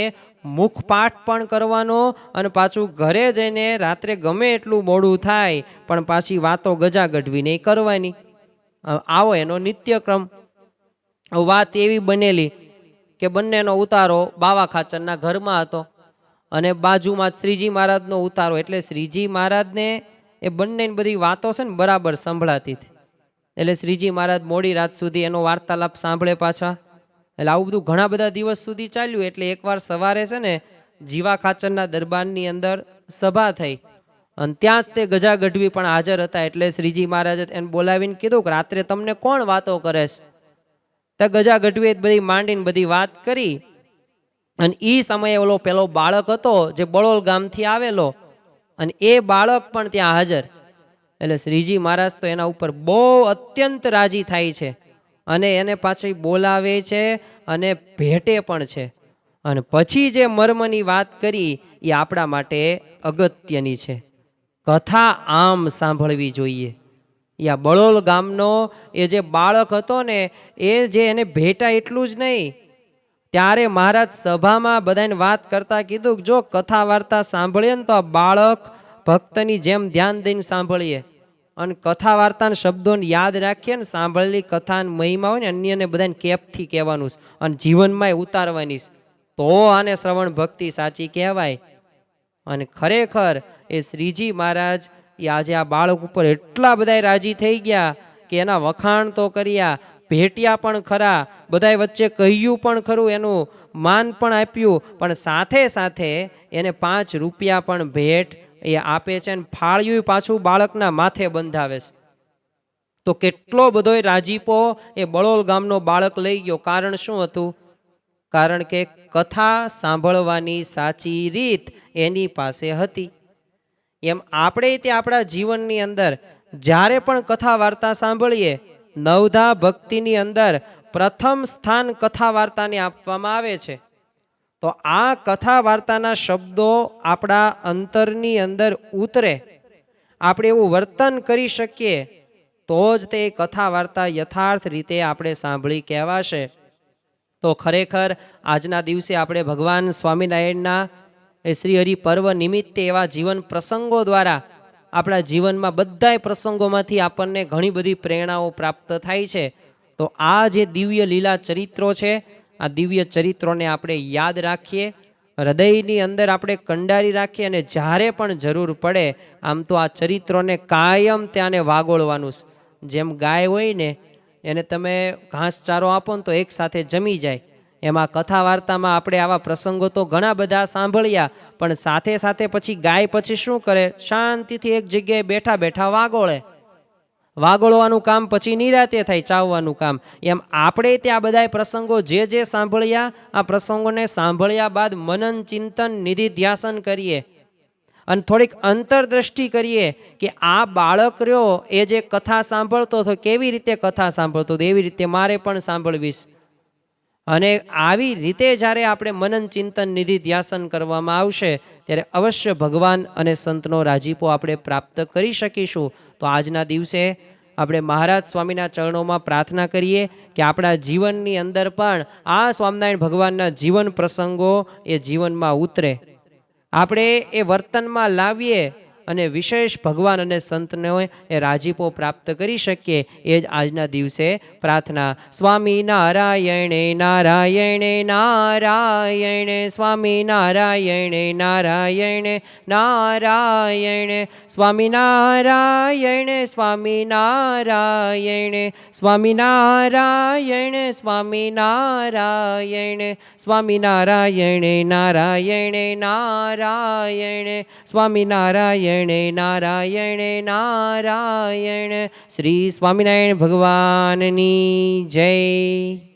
મુખપાઠ પણ કરવાનો. અને પાછું ઘરે જઈને રાત્રે ગમે એટલું મોડું થાય પણ પાછી વાતો ગજા ગઢવીને કરવાની. આવો એનો નિત્યક્રમ. વાત એવી બનેલી કે બંનેનો ઉતારો બાવા ખાચરના ઘરમાં હતો અને બાજુમાં શ્રીજી મહારાજનો ઉતારો. એટલે શ્રીજી મહારાજને એ બંનેની બધી વાતો છે ને બરાબર સંભળાતી હતી. એટલે શ્રીજી મહારાજ મોડી રાત સુધી એનો વાર્તાલાપ સાંભળે પાછા. એટલે આવું બધું ઘણા બધા દિવસ સુધી ચાલ્યું. એટલે એકવાર સવારે છે ને જીવા ખાચરના દરબારની અંદર સભા થઈ અને ત્યાં જ તે ગજા ગઢવી પણ હાજર હતા. એટલે શ્રીજી મહારાજે એને બોલાવીને કીધું કે રાત્રે તમને કોણ વાતો કરે છે? ત્યાં ગજા ગઢવીએ બધી માંડીને બધી વાત કરી. અને એ સમયે ઓલો પેલો બાળક હતો જે બળોલ ગામથી આવેલો, અને એ બાળક પણ ત્યાં હાજર. એટલે શ્રીજી મહારાજ તો એના ઉપર બહુ અત્યંત રાજી થાય છે અને એને પાછી બોલાવે છે અને ભેટે પણ છે. અને પછી જે મર્મની વાત કરી એ આપણા માટે અગત્યની છે. કથા આમ સાંભળવી જોઈએ. યા બળોલ ગામનો એ જે બાળક હતો ને એ જે એને ભેટા એટલું જ નહીં, ત્યારે મહારાજ સભામાં બધાને વાત કરતા કીધું કે જો કથા વાર્તા સાંભળીએ ને તો આ બાળક ભક્તની જેમ ધ્યાન દઈને સાંભળીએ અને કથા વાર્તાના શબ્દોને યાદ રાખીએ ને, સાંભળેલી કથાની મહિમા હોય ને અન્યને બધાને કેપથી કહેવાનું છે અને જીવનમાં ઉતારવાની છે, તો આને શ્રવણ ભક્તિ સાચી કહેવાય. અને ખરેખર એ શ્રીજી મહારાજ એ આજે આ બાળક ઉપર એટલા બધા રાજી થઈ ગયા કે એના વખાણ તો કર્યા, ભેટ્યા પણ ખરા, બધાય વચ્ચે કહ્યું પણ ખરું, એનું માન પણ આપ્યું, પણ સાથે સાથે એને 5 રૂપિયા પણ ભેટ એ આપે છે અને ફાળ્યું પાછું બાળકના માથે બંધાવે છે. તો કેટલો બધો રાજીપો એ બળોલ ગામનો બાળક લઈ ગયો. કારણ શું હતું? કારણ કે કથા સાંભળવાની સાચી રીત એની પાસે હતી. એમ આપણે તે આપણા જીવનની અંદર જ્યારે પણ કથા વાર્તા સાંભળીએ, નવધા ભક્તિની અંદર પ્રથમ સ્થાન કથા વાર્તાને આપવામાં આવે છે. તો આ કથા વાર્તાના શબ્દો આપણા અંતરની અંદર ઉતરે, આપણે એવું વર્તન કરી શકીએ, તો જ તે કથા વાર્તા યથાર્થ રીતે આપણે સાંભળી કહેવાશે. તો ખરેખર આજના દિવસે આપણે ભગવાન સ્વામિનારાયણના એ શ્રી હરિ પર્વ નિમિત્તે એવા જીવન પ્રસંગો દ્વારા આપણા જીવનમાં બધાય પ્રસંગોમાંથી આપણને ઘણી બધી પ્રેરણાઓ પ્રાપ્ત થાય છે. તો આ જે દિવ્ય લીલા ચરિત્રો છે, આ દિવ્ય ચરિત્રોને આપણે યાદ રાખીએ, હૃદયની અંદર આપણે કંડારી રાખીએ અને જ્યારે પણ જરૂર પડે આમ તો આ ચરિત્રોને કાયમ ત્યાંને વાગોળવાનું. જેમ ગાય હોય ને, એને તમે ઘાસચારો આપો ને તો એક સાથે જમી જાય, એમાં કથા વાર્તામાં આપણે આવા પ્રસંગો તો ઘણા બધા સાંભળ્યા, પણ સાથે સાથે પછી ગાય પછી શું કરે? શાંતિથી એક જગ્યાએ બેઠા બેઠા વાગોળે. વાગોળવાનું કામ પછી નિરાતે થાય, ચાવવાનું કામ. એમ આપણે ત્યાં બધા પ્રસંગો જે સાંભળ્યા, આ પ્રસંગોને સાંભળ્યા બાદ મનન ચિંતન નિધિધ્યાસન કરીએ અને થોડીક અંતરદ્રષ્ટિ કરીએ કે આ બાળક રહ્યો એ જે કથા સાંભળતો હતો, કેવી રીતે કથા સાંભળતો હતો, એવી રીતે મારે પણ સાંભળવીશ. અને આવી રીતે જ્યારે આપણે મનન ચિંતન નિધિ ધ્યાસન કરવામાં આવશે, ત્યારે અવશ્ય ભગવાન અને સંતનો રાજીપો આપણે પ્રાપ્ત કરી શકીશું. તો આજના દિવસે આપણે મહારાજ સ્વામીના ચરણોમાં પ્રાર્થના કરીએ કે આપણા જીવનની અંદર પણ આ સ્વામિનારાયણ ભગવાનના જીવન પ્રસંગો એ જીવનમાં ઉતરે, આપણે એ વર્તનમાં લાવીએ અને વિશેષ ભગવાન અને સંતને એ રાજીપો પ્રાપ્ત કરી શકીએ. એ જ આજના દિવસે પ્રાર્થના. સ્વામી નારાયણે નારાયણે નારાયણે, સ્વામી નારાયણે નારાયણે નારાયણે, સ્વામી નારાયણે સ્વામી નારાયણે, સ્વામી નારાયણે સ્વામી નારાયણે, સ્વામી નારાયણે નારાયણે નારાયણે, સ્વામી નારાયણે નારાયણે નારાયણ. શ્રી સ્વામિનારાયણ ભગવાનની જય.